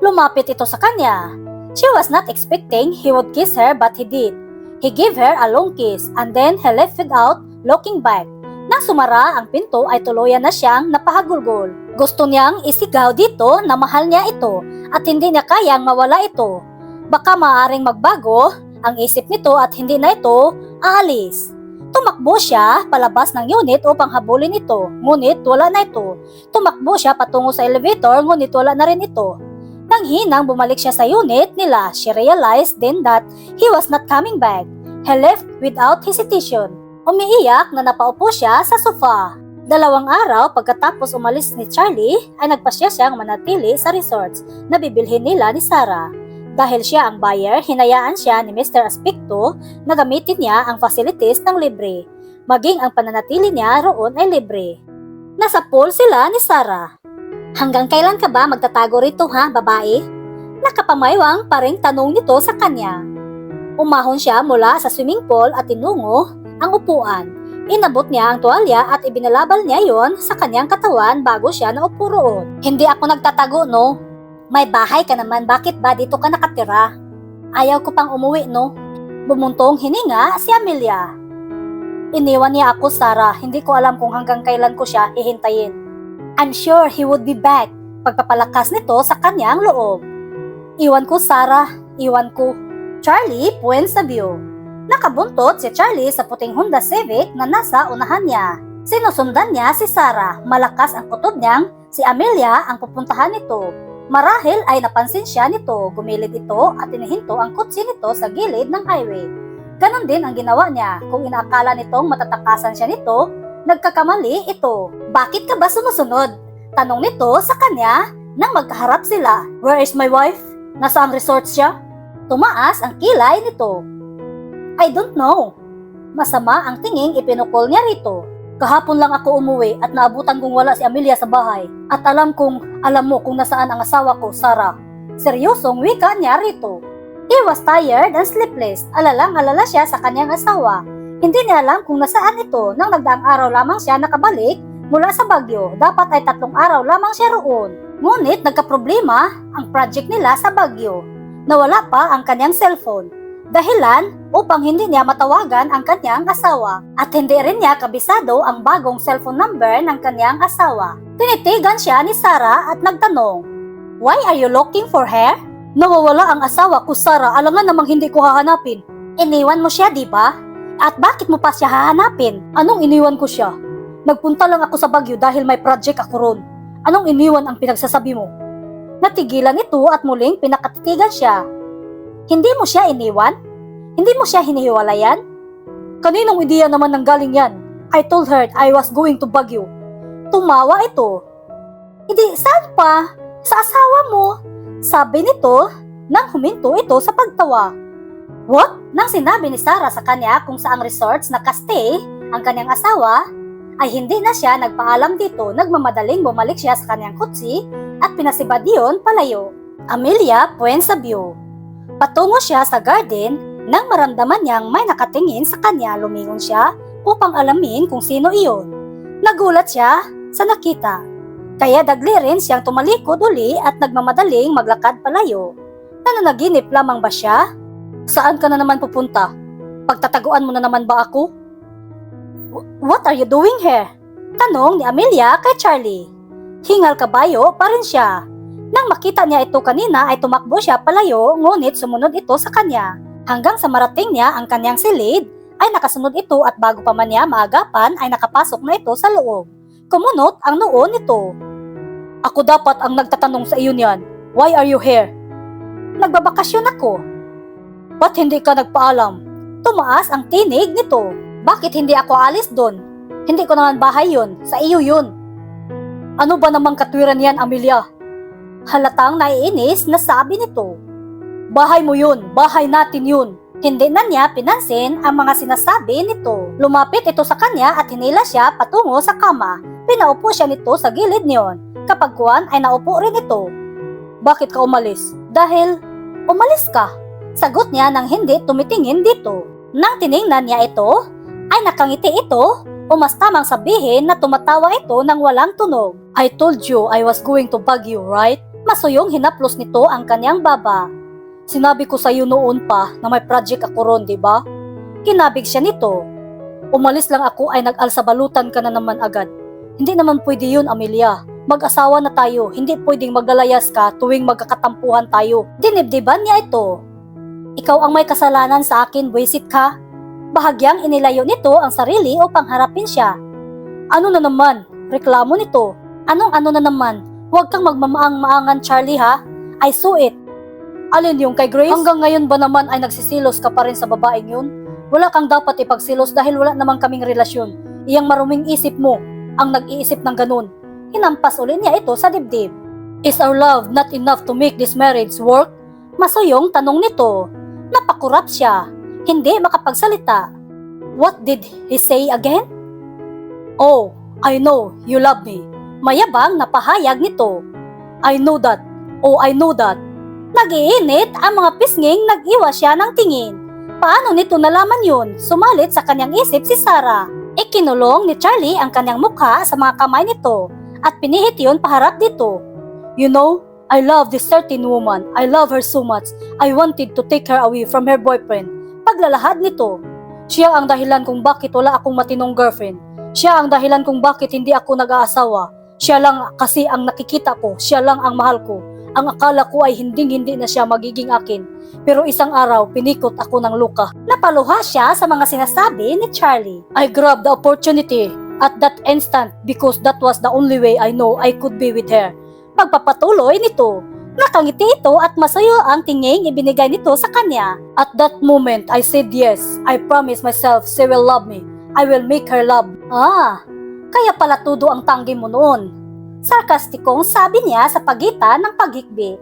Lumapit ito sa kanya. She was not expecting he would kiss her but he did. He gave her a long kiss and then he left without looking back. Nang sumara ang pinto ay tuluyan na siyang napahagulgol. Gusto niyang isigaw dito na mahal niya ito at hindi niya kayang mawala ito. Baka maaaring magbago ang isip nito at hindi na ito aalis. Tumakbo siya palabas ng unit upang habulin ito, ngunit wala na ito. Tumakbo siya patungo sa elevator, ngunit wala na rin ito. Nang hinang bumalik siya sa unit nila, she realized then that he was not coming back. He left without hesitation. Umiiyak na napaupo siya sa sofa. 2 araw pagkatapos umalis ni Charlie, ay nagpasya siyang manatili sa resorts na bibilhin nila ni Sarah. Dahil siya ang buyer, hinayaan siya ni Mr. Aspecto na gamitin niya ang facilities ng libre. Maging ang pananatili niya roon ay libre. Nasa pool sila ni Sarah. Hanggang kailan ka ba magtatago rito ha, babae? Nakapamaywang pa ring tanong nito sa kanya. Umahon siya mula sa swimming pool at tinungo ang upuan. Inabot niya ang tuwalya at ibinalabal niya yon sa kanyang katawan bago siya naupo roon. Hindi ako nagtatago, no? May bahay ka naman, bakit ba dito ka nakatira? Ayaw ko pang umuwi, no? Bumuntong hininga si Amelia. Iniwan niya ako, Sarah. Hindi ko alam kung hanggang kailan ko siya hihintayin. I'm sure he would be back. Pagpapalakas nito sa kanyang loob. Iwan ko, Sarah. Iwan ko. Charlie puwens sa view. Nakabuntot si Charlie sa puting Honda Civic na nasa unahan niya. Sinusundan niya si Sarah. Malakas ang kutob niyang si Amelia ang pupuntahan nito. Marahil ay napansin siya nito, gumilid ito at inihinto ang kutsi nito sa gilid ng highway. Ganon din ang ginawa niya. Kung inaakala nitong matatakasan siya nito, nagkakamali ito. Bakit ka ba sumusunod? Tanong nito sa kanya nang magkaharap sila. Where is my wife? Nasaan resort siya? Tumaas ang kilay nito. I don't know. Masama ang tinging ipinukol niya rito. Kahapon lang ako umuwi at naabutan kong wala si Amelia sa bahay. At alam mo kung nasaan ang asawa ko, Sarah. Seryosong wika niya rito. He was tired and sleepless. Alalang-alala siya sa kanyang asawa. Hindi niya alam kung nasaan ito nang nagdaang araw lamang siya nakabalik mula sa Baguio. Dapat ay 3 araw lamang siya roon. Ngunit nagkaproblema ang project nila sa Baguio. Nawala pa ang kanyang cellphone. Dahilan upang hindi niya matawagan ang kanyang asawa at hindi rin niya kabisado ang bagong cellphone number ng kanyang asawa. Tinitigan siya ni Sarah at nagtanong, Why are you looking for her? Nawawala ang asawa ko, Sarah. Alam nga namang hindi ko hahanapin. Iniwan mo siya, di ba? At bakit mo pa siya hahanapin? Anong iniwan ko siya? Nagpunta lang ako sa Baguio dahil may project ako ron. Anong iniwan ang pinagsasabi mo? Natigilan ito at muling pinakatitigan siya. Hindi mo siya iniwan? Hindi mo siya hinihiwalayan? Kaninong ideya naman nang galing yan? I told her I was going to Baguio. Tumawa ito. Hindi, saan pa? Sa asawa mo? Sabi nito nang huminto ito sa pagtawa. What? Nang sinabi ni Sarah sa kanya kung saang resorts nakastay ang kanyang asawa, ay hindi na siya nagpaalam dito. Nagmamadaling bumalik siya sa kanyang kutsi at pinasibad yun palayo. Amelia puwens sa view. Patungo siya sa garden nang maramdaman niyang may nakatingin sa kanya. Lumingon siya upang alamin kung sino iyon. Nagulat siya sa nakita. Kaya dagli rin siyang tumalikod uli at nagmamadaling maglakad palayo. Nananaginip lamang ba siya? Saan ka na naman pupunta? Pagtataguan mo na naman ba ako? What are you doing here? Tanong ni Amelia kay Charlie. Hingal kabayo pa rin siya. Nang makita niya ito kanina ay tumakbo siya palayo, ngunit sumunod ito sa kanya. Hanggang sa marating niya ang kanyang silid, ay nakasunod ito at bago pa man niya maagapan ay nakapasok na ito sa loob. Kumunot ang noo nito. Ako dapat ang nagtatanong sa iyo niyan. Why are you here? Nagbabakasyon ako. Ba't hindi ka nagpaalam? Tumaas ang tinig nito. Bakit hindi ako alis doon? Hindi ko naman bahay yun, sa iyo yun. Ano ba namang katwiran yan, Amelia? Halatang naiinis na sabi nito. Bahay mo yun, bahay natin yun. Hindi na niya pinansin ang mga sinasabi nito. Lumapit ito sa kanya at hinila siya patungo sa kama. Pinaupo siya nito sa gilid niyon. Kapag kuwan ay naupo rin ito. Bakit ka umalis? Dahil umalis ka. Sagot niya nang hindi tumitingin dito. Nang tiningnan niya ito, ay nakangiti ito o mas tamang sabihin na tumatawa ito nang walang tunog. I told you I was going to bug you, right? Masuyong hinaplos nito ang kanyang baba. Sinabi ko sa iyo noon pa na may project ako ron, di ba? Kinabig siya nito. Umalis lang ako ay nag-alsabalutan ka na naman agad. Hindi naman pwede yun, Amelia. Mag-asawa na tayo, hindi pwedeng maglalayas ka tuwing magkakatampuhan tayo. Dinibdiban niya ito. Ikaw ang may kasalanan sa akin, wisit ka. Bahagyang inilayo nito ang sarili upang harapin siya. Ano na naman? Reklamo nito. Anong-ano na naman? Huwag kang magmamaang-maangan, Charlie, ha? I saw it. Alin yung kay Grace? Hanggang ngayon ba naman ay nagsisilos ka pa rin sa babaeng yun? Wala kang dapat ipagsilos dahil wala namang kaming relasyon. Iyang maruming isip mo ang nag-iisip ng ganun. Hinampas ulit niya ito sa dibdib. Is our love not enough to make this marriage work? Masuyong tanong nito. Napakurap siya. Hindi makapagsalita. What did he say again? Oh, I know you love me. Mayabang na pahayag nito. I know that. Oh, I know that. Nag-iinit ang mga pisnging nag-iwas siya ng tingin. Paano nito nalaman yun? Sumalit sa kanyang isip si Sarah. Ikinulong ni Charlie ang kanyang mukha sa mga kamay nito at pinihit yun paharap dito. You know, I love this certain woman. I love her so much. I wanted to take her away from her boyfriend. Paglalahad nito. Siya ang dahilan kung bakit wala akong matinong girlfriend. Siya ang dahilan kung bakit hindi ako nag-aasawa. Siya lang kasi ang nakikita ko. Siya lang ang mahal ko. Ang akala ko ay hindi na siya magiging akin. Pero isang araw, pinikot ako ng luka. Napaluha siya sa mga sinasabi ni Charlie. I grabbed the opportunity at that instant because that was the only way I know I could be with her. Pagpapatuloy nito, nakangiti ito at masayo ang tinging ibinigay nito sa kanya. At that moment, I said yes. I promised myself she will love me. I will make her love. Kaya pala tudo ang tanggi mo noon. Sarkastikong sabi niya sa pagitan ng paghikbi.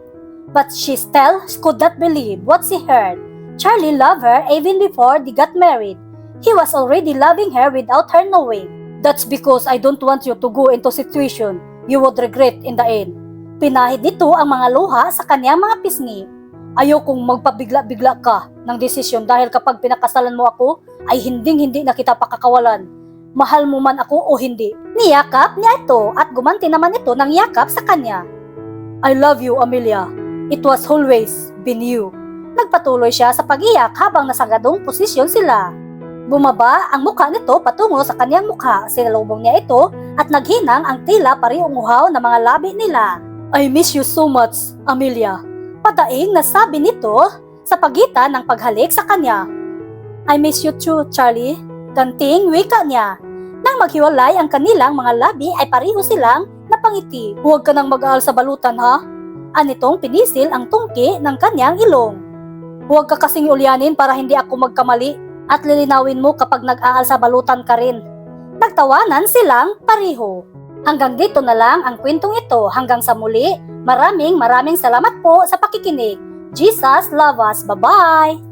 But she still could not believe what she heard. Charlie loved her even before they got married. He was already loving her without her knowing. That's because I don't want you to go into a situation you would regret in the end. Pinahid nito ang mga luha sa kanyang mga pisngi. Ayokong magpabigla-bigla ka ng desisyon dahil kapag pinakasalan mo ako ay hindi na kita pakakawalan. Mahal mo man ako o hindi. Niyakap niya ito at gumanti naman ito ng yakap sa kanya. I love you, Amelia. It was always been you. Nagpatuloy siya sa pag-iyak habang nasagadong posisyon sila. Bumaba ang mukha nito patungo sa kanyang mukha. Sinalubong niya ito at naghinang ang tila parihong uhaw na mga labi nila. I miss you so much, Amelia. Padaing nasabi nito sa pagitan ng paghalik sa kanya. I miss you too, Charlie. Kanting wika niya. Nang maghiwalay ang kanilang mga labi ay pareho silang napangiti. Huwag ka nang mag-aal sa balutan, ha? Anitong pinisil ang tungki ng kanyang ilong. Huwag ka kasing ulyanin para hindi ako magkamali at lilinawin mo kapag nag-aal sa balutan ka rin. Nagtawanan silang pareho. Hanggang dito na lang ang kwentong ito. Hanggang sa muli, maraming salamat po sa pakikinig. Jesus love us. Bye-bye!